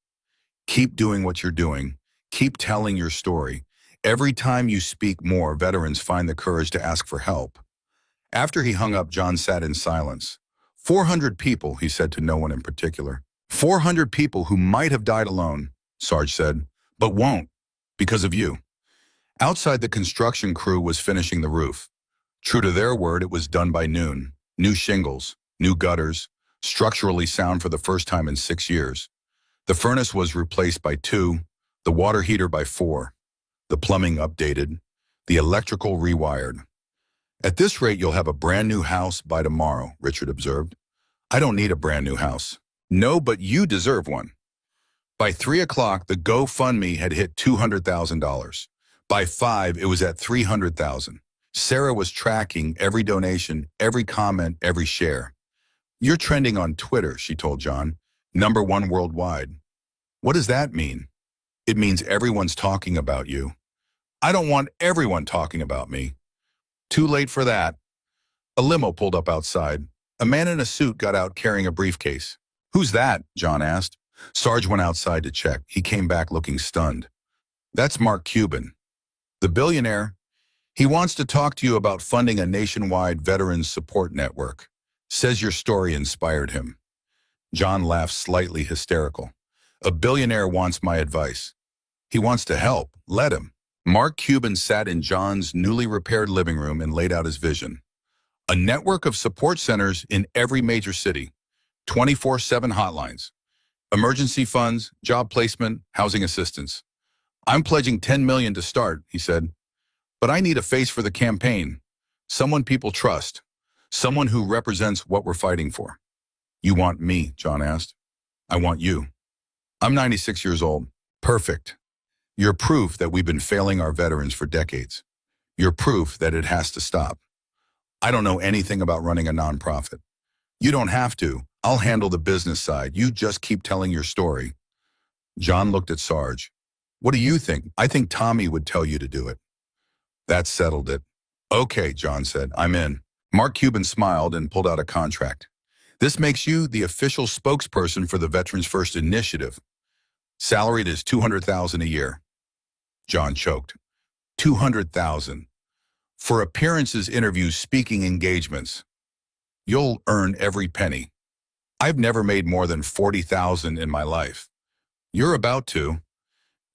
A: Keep doing what you're doing. Keep telling your story. Every time you speak, more veterans find the courage to ask for help. After he hung up, John sat in silence. 400 people, he said to no one in particular. 400 people who might have died alone, Sarge said, but won't, because of you. Outside, the construction crew was finishing the roof. True to their word, it was done by noon. New shingles, new gutters, structurally sound for the first time in 6 years. The furnace was replaced by 2, the water heater by 4, the plumbing updated, the electrical rewired. At this rate, you'll have a brand new house by tomorrow, Richard observed. I don't need a brand new house. No, but you deserve one. By 3 o'clock, the GoFundMe had hit $200,000. By 5, it was at $300,000. Sarah was tracking every donation, every comment, every share. You're trending on Twitter, she told John. #1 worldwide. What does that mean? It means everyone's talking about you. I don't want everyone talking about me. Too late for that. A limo pulled up outside. A man in a suit got out carrying a briefcase. Who's that? John asked. Sarge went outside to check. He came back looking stunned. That's Mark Cuban, the billionaire. He wants to talk to you about funding a nationwide veterans support network. Says your story inspired him. John laughed, slightly hysterical. A billionaire wants my advice. He wants to help. Let him. Mark Cuban sat in John's newly repaired living room and laid out his vision. A network of support centers in every major city. 24/7 hotlines. Emergency funds, job placement, housing assistance. I'm pledging $10 million to start, he said. But I need a face for the campaign. Someone people trust. Someone who represents what we're fighting for. You want me, John asked. I want you. I'm 96 years old. Perfect. You're proof that we've been failing our veterans for decades. You're proof that it has to stop. I don't know anything about running a nonprofit. You don't have to. I'll handle the business side. You just keep telling your story. John looked at Sarge. What do you think? I think Tommy would tell you to do it. That settled it. Okay, John said, I'm in. Mark Cuban smiled and pulled out a contract. This makes you the official spokesperson for the Veterans First Initiative. Salaried is $200,000 a year. John choked. $200,000. For appearances, interviews, speaking engagements. You'll earn every penny. I've never made more than $40,000 in my life. You're about to.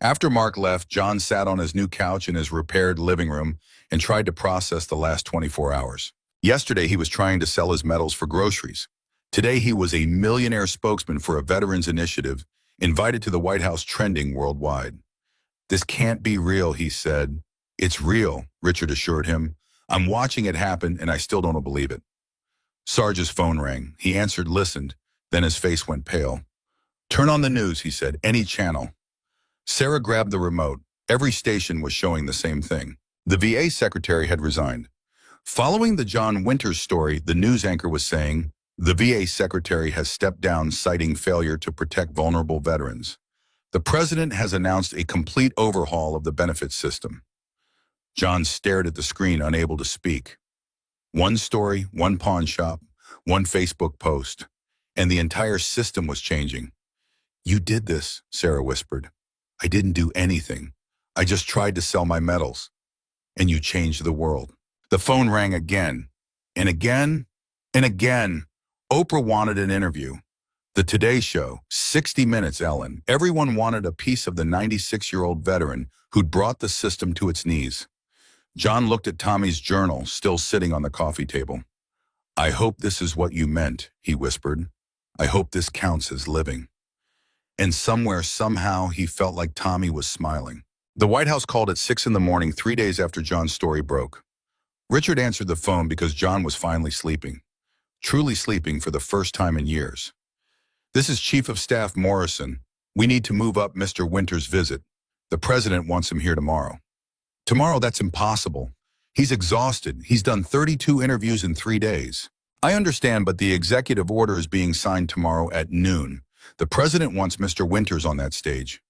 A: After Mark left, John sat on his new couch in his repaired living room and tried to process the last 24 hours. Yesterday, he was trying to sell his medals for groceries. Today, he was a millionaire spokesman for a veterans initiative, invited to the White House trending worldwide. "This can't be real," he said. "It's real," Richard assured him. "I'm watching it happen, and I still don't believe it." Sarge's phone rang. He answered, listened, then his face went pale. "Turn on the news," he said, "any channel." Sarah grabbed the remote. Every station was showing the same thing. The VA secretary had resigned. Following the John Winters story, the news anchor was saying, "The VA secretary has stepped down, citing failure to protect vulnerable veterans. The president has announced a complete overhaul of the benefits system." John stared at the screen, unable to speak. One story, one pawn shop, one Facebook post, and the entire system was changing. "You did this," Sarah whispered. "I didn't do anything. I just tried to sell my medals. And you changed the world." The phone rang again, and again, and again. Oprah wanted an interview. The Today Show, 60 Minutes, Ellen. Everyone wanted a piece of the 96-year-old veteran who'd brought the system to its knees. John looked at Tommy's journal, still sitting on the coffee table. "I hope this is what you meant," he whispered. "I hope this counts as living." And somewhere, somehow, he felt like Tommy was smiling. The White House called at 6 in the morning, 3 days after John's story broke. Richard answered the phone because John was finally sleeping. Truly sleeping for the first time in years. "This is Chief of Staff Morrison. We need to move up Mr. Winters' visit. The president wants him here tomorrow." "Tomorrow? That's impossible. He's exhausted. He's done 32 interviews in 3 days." "I understand, but the executive order is being signed tomorrow at noon. The president wants Mr. Winters on that stage.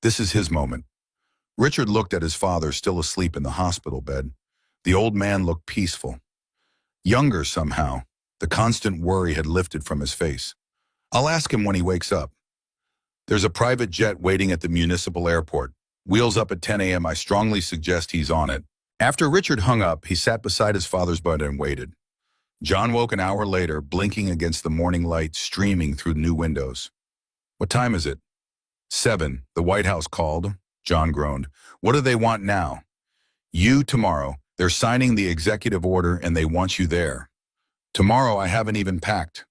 A: This is his moment." Richard looked at his father, still asleep in the hospital bed. The old man looked peaceful. Younger somehow. The constant worry had lifted from his face. "I'll ask him when he wakes up." "There's a private jet waiting at the municipal airport. Wheels up at 10 a.m. I strongly suggest he's on it." After Richard hung up, he sat beside his father's bed and waited. John woke an hour later, blinking against the morning light streaming through new windows. "What time is it?" 7. The White House called. John groaned. "What do they want now?" "You tomorrow. They're signing the executive order and they want you there." "Tomorrow? I haven't even packed."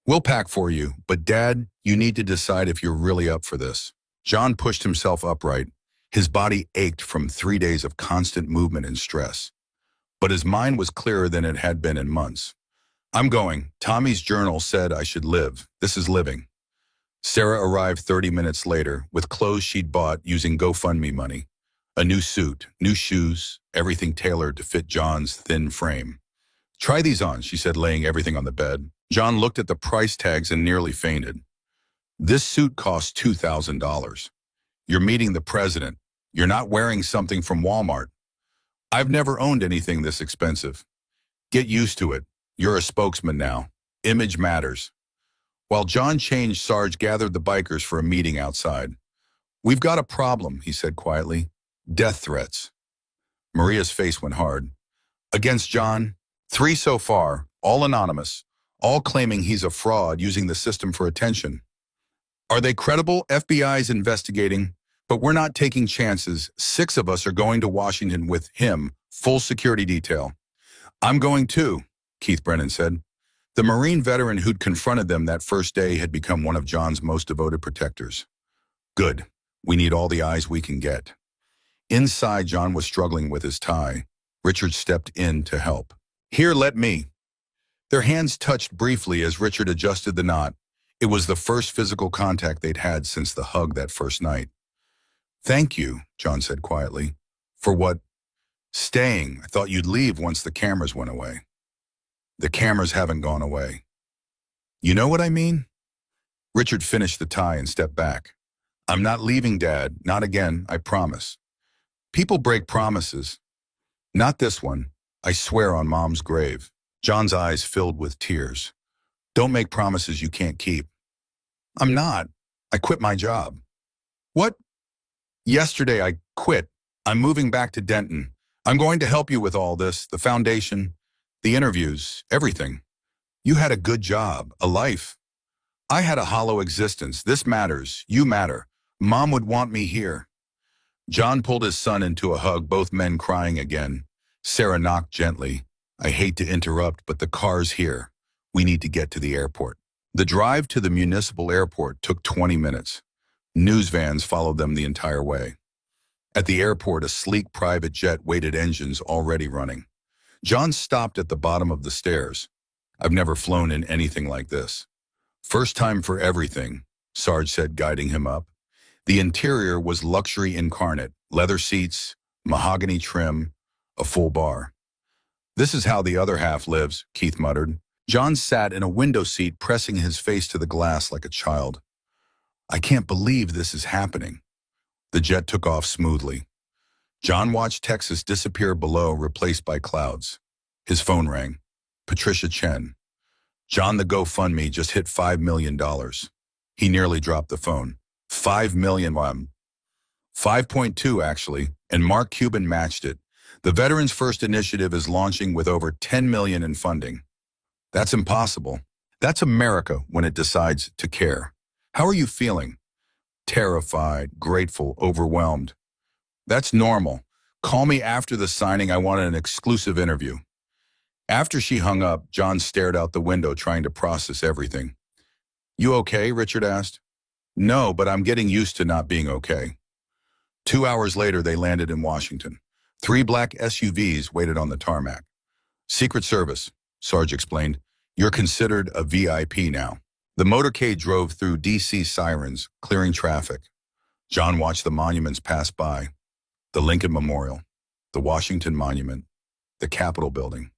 A: "We'll pack for you, but Dad, you need to decide if you're really up for this." John pushed himself upright. His body ached from 3 days of constant movement and stress. But his mind was clearer than it had been in months. "I'm going. Tommy's journal said I should live. This is living." Sarah arrived 30 minutes later with clothes she'd bought using GoFundMe money. A new suit, new shoes, everything tailored to fit John's thin frame. "Try these on," she said, laying everything on the bed. John looked at the price tags and nearly fainted. "This suit costs $2,000. You're meeting the president. You're not wearing something from Walmart." "I've never owned anything this expensive." "Get used to it. You're a spokesman now. Image matters." While John changed, Sarge gathered the bikers for a meeting outside. "We've got a problem," he said quietly. "Death threats." Maria's face went hard. "Against John? 3 so far, all anonymous, all claiming he's a fraud using the system for attention." "Are they credible?" "FBI's investigating, but we're not taking chances. 6 of us are going to Washington with him, full security detail." "I'm going too," Keith Brennan said. The Marine veteran who'd confronted them that first day had become one of John's most devoted protectors. "Good. We need all the eyes we can get." Inside, John was struggling with his tie. Richard stepped in to help. "Here, let me." Their hands touched briefly as Richard adjusted the knot. It was the first physical contact they'd had since the hug that first night. "Thank you," John said quietly. "For what?" "Staying. I thought you'd leave once the cameras went away." "The cameras haven't gone away." "You know what I mean?" Richard finished the tie and stepped back. "I'm not leaving, Dad. Not again, I promise." "People break promises." "Not this one. I swear on Mom's grave." John's eyes filled with tears. "Don't make promises you can't keep." "I'm not. I quit my job." "What?" "Yesterday I quit. I'm moving back to Denton. I'm going to help you with all this, the foundation, the interviews, everything. You had a good job, a life. I had a hollow existence. This matters. You matter. Mom would want me here." John pulled his son into a hug, both men crying again. Sarah knocked gently. I hate to interrupt, but the car's here. We need to get to the airport. The drive to the municipal airport took 20 minutes. News vans followed them the entire way. At the airport, a sleek private jet waited, engines already running. John stopped at the bottom of the stairs. I've never flown in anything like this. First time for everything, Sarge said, guiding him up. The interior was luxury incarnate, leather seats, mahogany trim, a full bar. This is how the other half lives, Keith muttered. John sat in a window seat, pressing his face to the glass like a child. I can't believe this is happening. The jet took off smoothly. John watched Texas disappear below, replaced by clouds. His phone rang. Patricia Chen. John, the GoFundMe just hit $5 million. He nearly dropped the phone. 5 million, 5.2 actually, and Mark Cuban matched it. The Veterans First initiative is launching with over 10 million in funding. That's impossible. That's America when it decides to care. How are you feeling? Terrified, grateful, overwhelmed. That's normal. Call me after the signing. I want an exclusive interview. After she hung up, John stared out the window, trying to process everything. You okay? Richard asked. No, but I'm getting used to not being okay. 2 hours later, they landed in Washington. 3 black SUVs waited on the tarmac. Secret Service, Sarge explained. You're considered a VIP now. The motorcade drove through D.C. sirens, clearing traffic. John watched the monuments pass by. The Lincoln Memorial, the Washington Monument, the Capitol Building.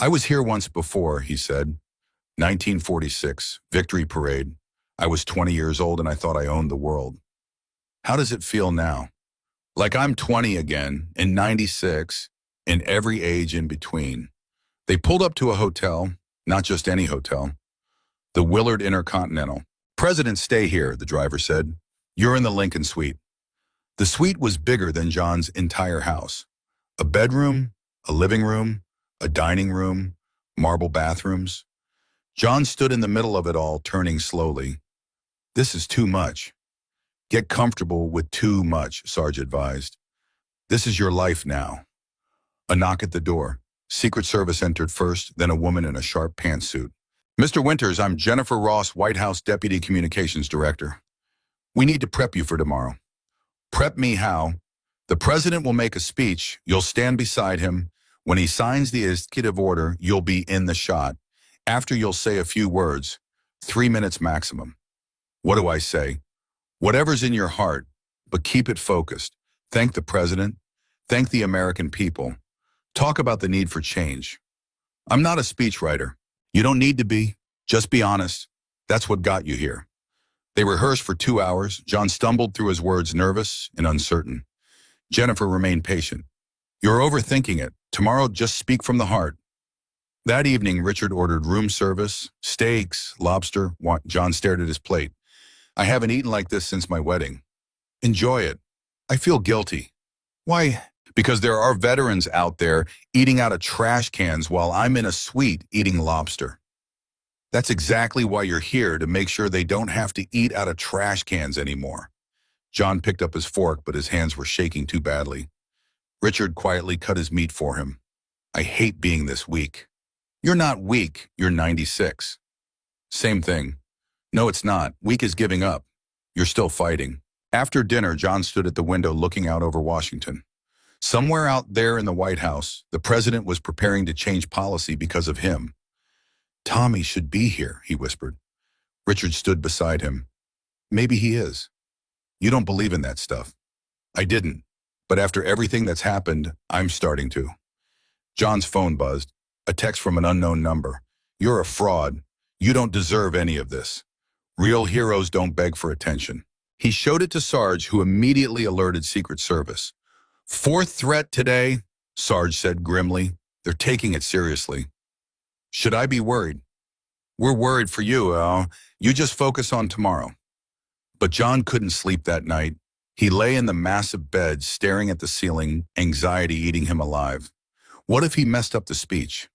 A: I was here once before, he said. 1946, Victory Parade. I was 20 years old and I thought I owned the world. How does it feel now? Like I'm 20 again, and 96, and every age in between. They pulled up to a hotel, not just any hotel. The Willard Intercontinental. President, stay here, the driver said. You're in the Lincoln Suite. The suite was bigger than John's entire house. A bedroom, a living room, a dining room, marble bathrooms. John stood in the middle of it all, turning slowly. This is too much. Get comfortable with too much, Sarge advised. This is your life now. A knock at the door. Secret Service entered first, then a woman in a sharp pantsuit. Mr. Winters, I'm Jennifer Ross, White House Deputy Communications Director. We need to prep you for tomorrow. Prep me how? The president will make a speech. You'll stand beside him. When he signs the executive order, you'll be in the shot. After, you'll say a few words. 3 minutes maximum. What do I say? Whatever's in your heart, but keep it focused. Thank the president. Thank the American people. Talk about the need for change. I'm not a speechwriter. You don't need to be. Just be honest. That's what got you here. They rehearsed for 2 hours. John stumbled through his words, nervous and uncertain. Jennifer remained patient. You're overthinking it. Tomorrow, just speak from the heart. That evening, Richard ordered room service, steaks, lobster. John stared at his plate. I haven't eaten like this since my wedding. Enjoy it. I feel guilty. Why? Because there are veterans out there eating out of trash cans while I'm in a suite eating lobster. That's exactly why you're here, to make sure they don't have to eat out of trash cans anymore. John picked up his fork, but his hands were shaking too badly. Richard quietly cut his meat for him. I hate being this weak. You're not weak, you're 96. Same thing. No, it's not. Weak is giving up. You're still fighting. After dinner, John stood at the window looking out over Washington. Somewhere out there in the White House, the president was preparing to change policy because of him. Tommy should be here, he whispered. Richard stood beside him. Maybe he is. You don't believe in that stuff. I didn't. But after everything that's happened, I'm starting to. John's phone buzzed. A text from an unknown number. You're a fraud. You don't deserve any of this. Real heroes don't beg for attention. He showed it to Sarge, who immediately alerted Secret Service. 4th threat today, Sarge said grimly. They're taking it seriously. Should I be worried? We're worried for you, Al. You just focus on tomorrow. But John couldn't sleep that night. He lay in the massive bed, staring at the ceiling, anxiety eating him alive. What if he messed up the speech?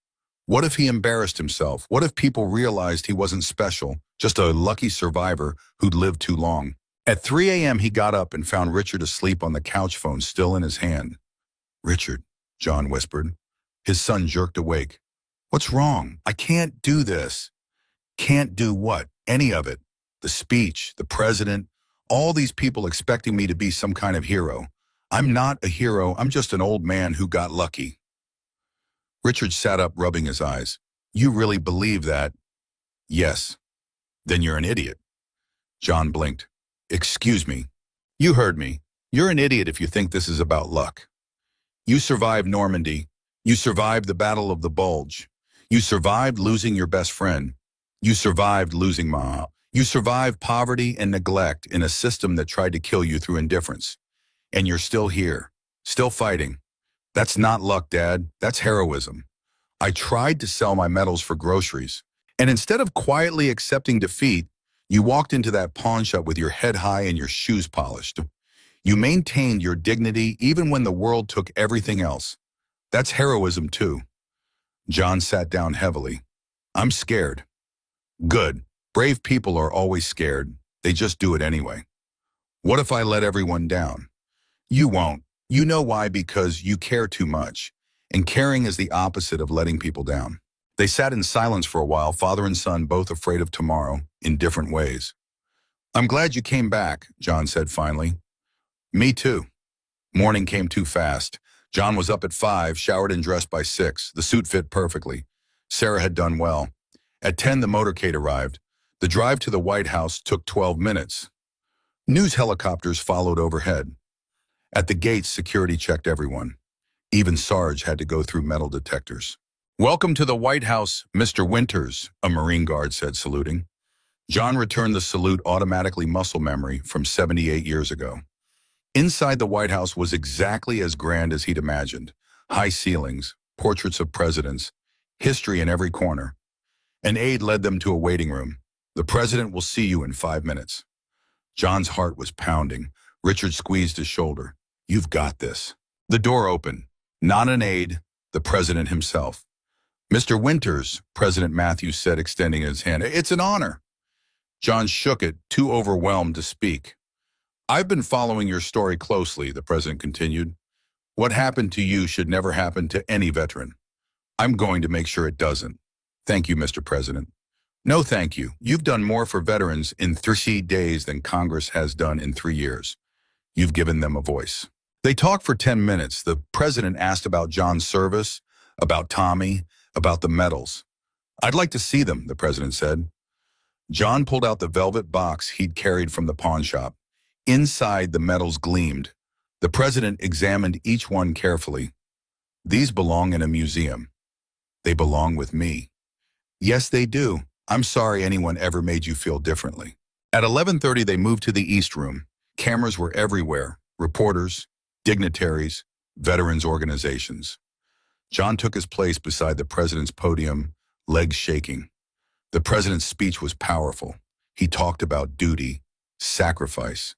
A: What if he embarrassed himself? What if people realized he wasn't special, just a lucky survivor who'd lived too long? At 3 a.m., he got up and found Richard asleep on the couch phone still in his hand. Richard, John whispered. His son jerked awake. What's wrong? I can't do this. Can't do what? Any of it. The speech, the president, all these people expecting me to be some kind of hero. I'm not a hero. I'm just an old man who got lucky. Richard sat up, rubbing his eyes. You really believe that? Yes. Then you're an idiot. John blinked. Excuse me. You heard me. You're an idiot if you think this is about luck. You survived Normandy. You survived the Battle of the Bulge. You survived losing your best friend. You survived losing Ma. You survived poverty and neglect in a system that tried to kill you through indifference. And you're still here, still fighting. That's not luck, Dad. That's heroism. I tried to sell my medals for groceries. And instead of quietly accepting defeat, you walked into that pawn shop with your head high and your shoes polished. You maintained your dignity even when the world took everything else. That's heroism too. John sat down heavily. I'm scared. Good. Brave people are always scared. They just do it anyway. What if I let everyone down? You won't. You know why? Because you care too much. And caring is the opposite of letting people down. They sat in silence for a while, father and son both afraid of tomorrow, in different ways. I'm glad you came back, John said finally. Me too. Morning came too fast. John was up at 5, showered and dressed by 6. The suit fit perfectly. Sarah had done well. At 10, the motorcade arrived. The drive to the White House took 12 minutes. News helicopters followed overhead. At the gates, security checked everyone. Even Sarge had to go through metal detectors. Welcome to the White House, Mr. Winters, a Marine guard said, saluting. John returned the salute, automatically muscle memory from 78 years ago. Inside the White House was exactly as grand as he'd imagined. High ceilings, portraits of presidents, history in every corner. An aide led them to a waiting room. The president will see you in 5 minutes. John's heart was pounding. Richard squeezed his shoulder. You've got this. The door opened. Not an aide, the president himself. Mr. Winters, President Matthews said, extending his hand. It's an honor. John shook it, too overwhelmed to speak. I've been following your story closely, the president continued. What happened to you should never happen to any veteran. I'm going to make sure it doesn't. Thank you, Mr. President. No, thank you. You've done more for veterans in 3 days than Congress has done in 3 years. You've given them a voice. They talked for 10 minutes. The president asked about John's service, about Tommy, about the medals. I'd like to see them, the president said. John pulled out the velvet box he'd carried from the pawn shop. Inside, the medals gleamed. The president examined each one carefully. These belong in a museum. They belong with me. Yes, they do. I'm sorry anyone ever made you feel differently. At 11:30, they moved to the East Room. Cameras were everywhere. Reporters, dignitaries, veterans organizations. John took his place beside the president's podium, legs shaking. The president's speech was powerful. He talked about duty, sacrifice,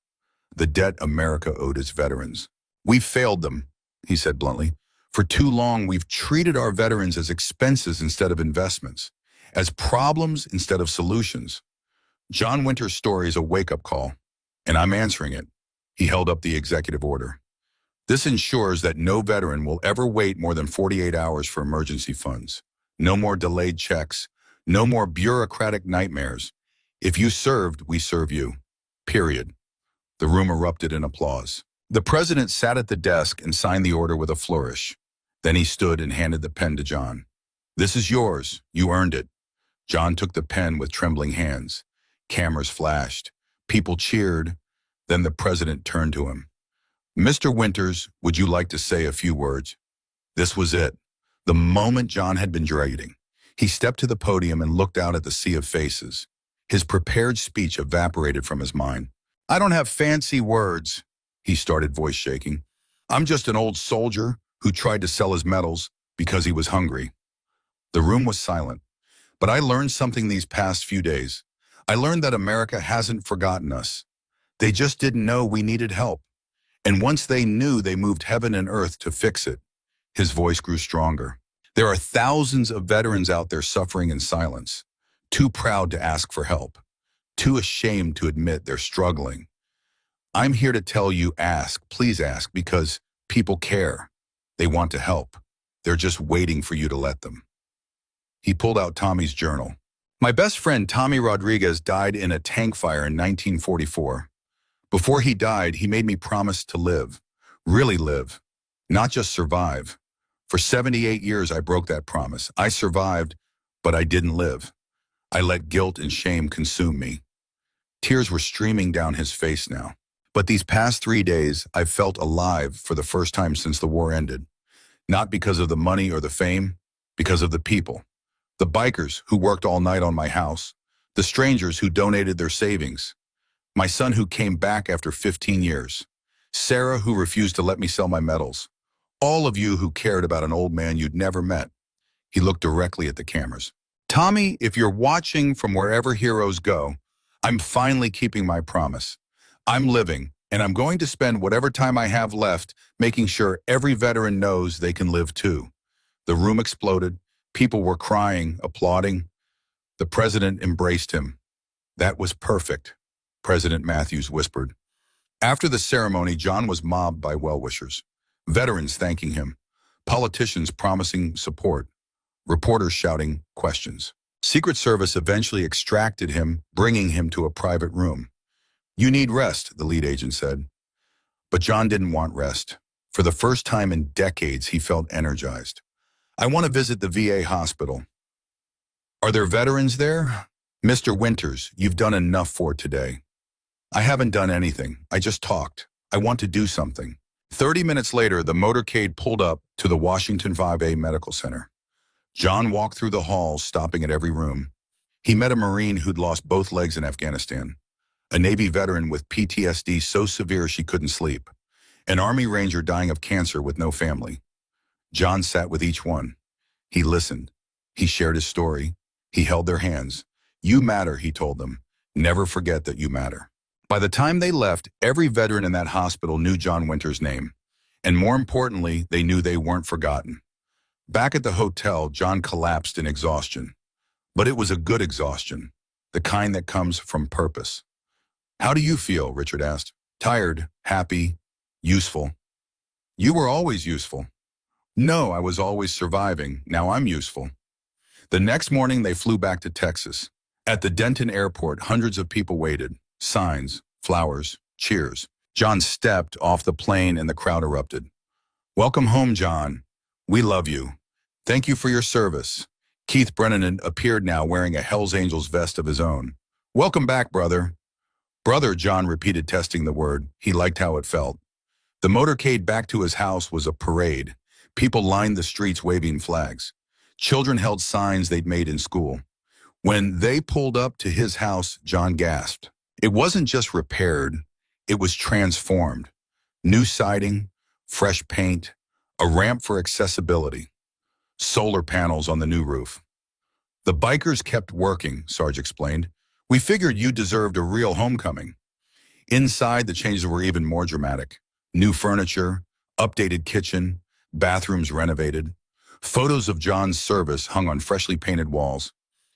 A: the debt America owed its veterans. We've failed them, he said bluntly. For too long, we've treated our veterans as expenses instead of investments, as problems instead of solutions. John Winters' story is a wake-up call, and I'm answering it. He held up the executive order. This ensures that no veteran will ever wait more than 48 hours for emergency funds. No more delayed checks. No more bureaucratic nightmares. If you served, we serve you. Period. The room erupted in applause. The president sat at the desk and signed the order with a flourish. Then he stood and handed the pen to John. This is yours. You earned it. John took the pen with trembling hands. Cameras flashed. People cheered. Then the president turned to him. Mr. Winters, would you like to say a few words? This was it. The moment John had been dreading. He stepped to the podium and looked out at the sea of faces. His prepared speech evaporated from his mind. I don't have fancy words, he started, voice shaking. I'm just an old soldier who tried to sell his medals because he was hungry. The room was silent. But I learned something these past few days. I learned that America hasn't forgotten us. They just didn't know we needed help. And once they knew, they moved heaven and earth to fix it. His voice grew stronger. There are thousands of veterans out there suffering in silence, too proud to ask for help, too ashamed to admit they're struggling. I'm here to tell you, please ask, because people care. They want to help. They're just waiting for you to let them. He pulled out Tommy's journal. My best friend Tommy Rodriguez died in a tank fire in 1944. Before he died, he made me promise to live. Really live. Not just survive. For 78 years, I broke that promise. I survived, but I didn't live. I let guilt and shame consume me. Tears were streaming down his face now. But these past 3 days, I've felt alive for the first time since the war ended. Not because of the money or the fame, because of the people. The bikers who worked all night on my house. The strangers who donated their savings. My son who came back after 15 years. Sarah who refused to let me sell my medals. All of you who cared about an old man you'd never met. He looked directly at the cameras. Tommy, if you're watching from wherever heroes go, I'm finally keeping my promise. I'm living, and I'm going to spend whatever time I have left making sure every veteran knows they can live too. The room exploded. People were crying, applauding. The president embraced him. That was perfect, President Matthews whispered. After the ceremony, John was mobbed by well-wishers. Veterans thanking him. Politicians promising support. Reporters shouting questions. Secret Service eventually extracted him, bringing him to a private room. You need rest, the lead agent said. But John didn't want rest. For the first time in decades, he felt energized. I want to visit the VA hospital. Are there veterans there? Mr. Winters, you've done enough for today. I haven't done anything. I just talked. I want to do something. 30 minutes later, the motorcade pulled up to the Washington 5A Medical Center. John walked through the halls, stopping at every room. He met a Marine who'd lost both legs in Afghanistan, a Navy veteran with PTSD so severe she couldn't sleep, an Army Ranger dying of cancer with no family. John sat with each one. He listened. He shared his story. He held their hands. You matter, he told them. Never forget that you matter. By the time they left, every veteran in that hospital knew John Winters' name. And more importantly, they knew they weren't forgotten. Back at the hotel, John collapsed in exhaustion. But it was a good exhaustion, the kind that comes from purpose. How do you feel? Richard asked. Tired, happy, useful. You were always useful. No, I was always surviving. Now I'm useful. The next morning, they flew back to Texas. At the Denton airport, hundreds of people waited. Signs, flowers, cheers. John stepped off the plane and the crowd erupted. Welcome home, John. We love you. Thank you for your service. Keith Brennan appeared now wearing a Hells Angels vest of his own. Welcome back, brother. Brother, John repeated, testing the word. He liked how it felt. The motorcade back to his house was a parade. People lined the streets waving flags. Children held signs they'd made in school. When they pulled up to his house, John gasped. It wasn't just repaired, it was transformed. New siding, fresh paint, a ramp for accessibility, solar panels on the new roof. The bikers kept working, Sarge explained. We figured you deserved a real homecoming. Inside, the changes were even more dramatic. New furniture, updated kitchen, bathrooms renovated. Photos of John's service hung on freshly painted walls.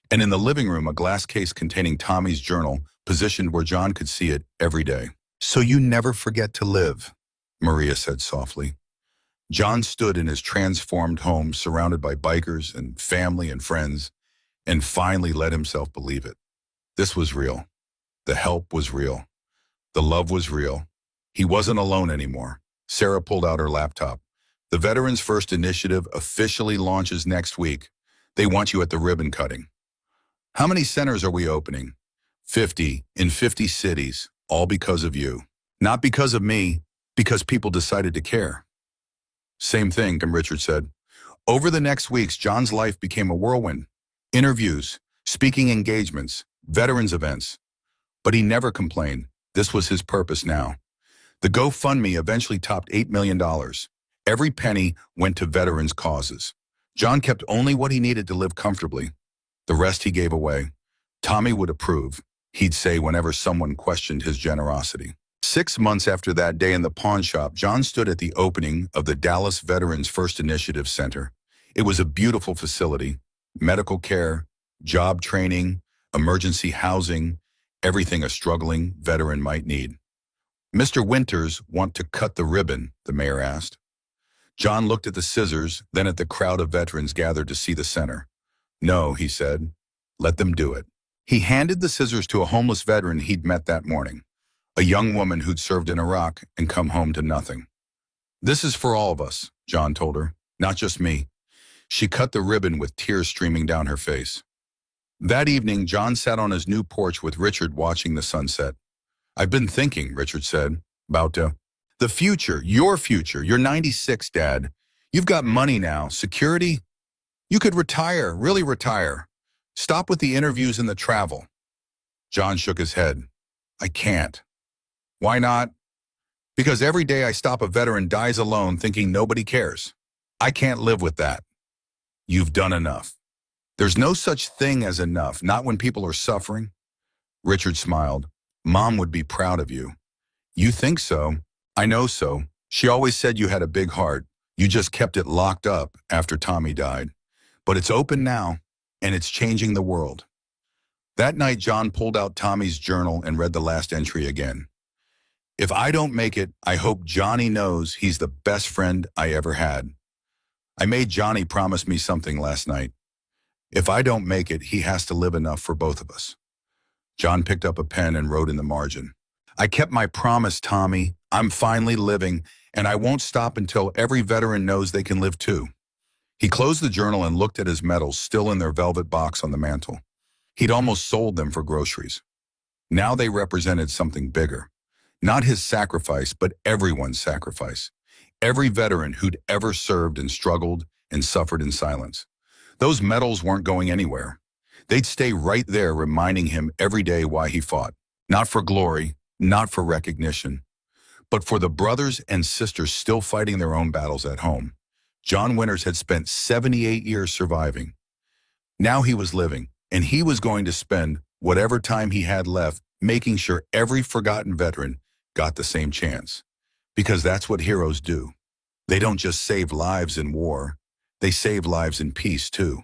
A: And in the living room, a glass case containing Tommy's journal positioned where John could see it every day. So you never forget to live, Maria said softly. John stood in his transformed home, surrounded by bikers and family and friends, and finally let himself believe it. This was real. The help was real. The love was real. He wasn't alone anymore. Sarah pulled out her laptop. The Veterans First Initiative officially launches next week. They want you at the ribbon cutting. How many centers are we opening? 50 in 50 cities, all because of you. Not because of me, because people decided to care. Same thing, Richard said. Over the next weeks, John's life became a whirlwind. Interviews, speaking engagements, veterans events. But he never complained. This was his purpose now. The GoFundMe eventually topped $8 million. Every penny went to veterans' causes. John kept only what he needed to live comfortably. The rest he gave away. Tommy would approve, he'd say whenever someone questioned his generosity. 6 months after that day in the pawn shop, John stood at the opening of the Dallas Veterans First Initiative Center. It was a beautiful facility, medical care, job training, emergency housing, everything a struggling veteran might need. Mr. Winters want to cut the ribbon, the mayor asked. John looked at the scissors, then at the crowd of veterans gathered to see the center. No, he said. Let them do it. He handed the scissors to a homeless veteran he'd met that morning, a young woman who'd served in Iraq and come home to nothing. This is for all of us, John told her, not just me. She cut the ribbon with tears streaming down her face. That evening, John sat on his new porch with Richard watching the sunset. I've been thinking, Richard said, about the future, your future. You're 96, Dad. You've got money now, security. You could retire, really retire. Stop with the interviews and the travel. John shook his head. I can't. Why not? Because every day I stop a veteran dies alone thinking nobody cares. I can't live with that. You've done enough. There's no such thing as enough, not when people are suffering. Richard smiled. Mom would be proud of you. You think so? I know so. She always said you had a big heart. You just kept it locked up after Tommy died. But it's open now, and it's changing the world. That night, John pulled out Tommy's journal and read the last entry again. If I don't make it, I hope Johnny knows he's the best friend I ever had. I made Johnny promise me something last night. If I don't make it, he has to live enough for both of us. John picked up a pen and wrote in the margin. I kept my promise, Tommy. I'm finally living, and I won't stop until every veteran knows they can live too. He closed the journal and looked at his medals still in their velvet box on the mantel. He'd almost sold them for groceries. Now they represented something bigger. Not his sacrifice, but everyone's sacrifice. Every veteran who'd ever served and struggled and suffered in silence. Those medals weren't going anywhere. They'd stay right there reminding him every day why he fought. Not for glory, not for recognition, but for the brothers and sisters still fighting their own battles at home. John Winters had spent 78 years surviving. Now he was living, and he was going to spend whatever time he had left making sure every forgotten veteran got the same chance. Because that's what heroes do. They don't just save lives in war, they save lives in peace too.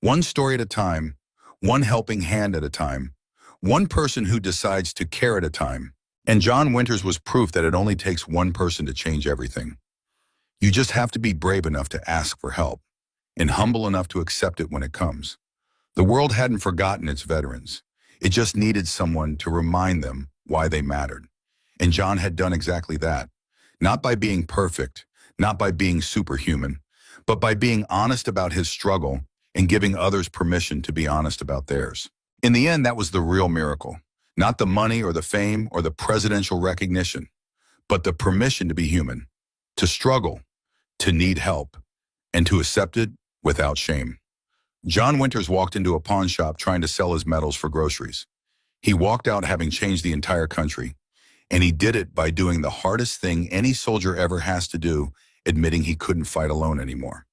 A: One story at a time, one helping hand at a time, one person who decides to care at a time. And John Winters was proof that it only takes one person to change everything. You just have to be brave enough to ask for help, and humble enough to accept it when it comes. The world hadn't forgotten its veterans. It just needed someone to remind them why they mattered. And John had done exactly that. Not by being perfect, not by being superhuman, but by being honest about his struggle and giving others permission to be honest about theirs. In the end, that was the real miracle. Not the money or the fame or the presidential recognition, but the permission to be human, to struggle, to need help, and to accept it without shame. John Winters walked into a pawn shop trying to sell his medals for groceries. He walked out having changed the entire country, and he did it by doing the hardest thing any soldier ever has to do, admitting he couldn't fight alone anymore.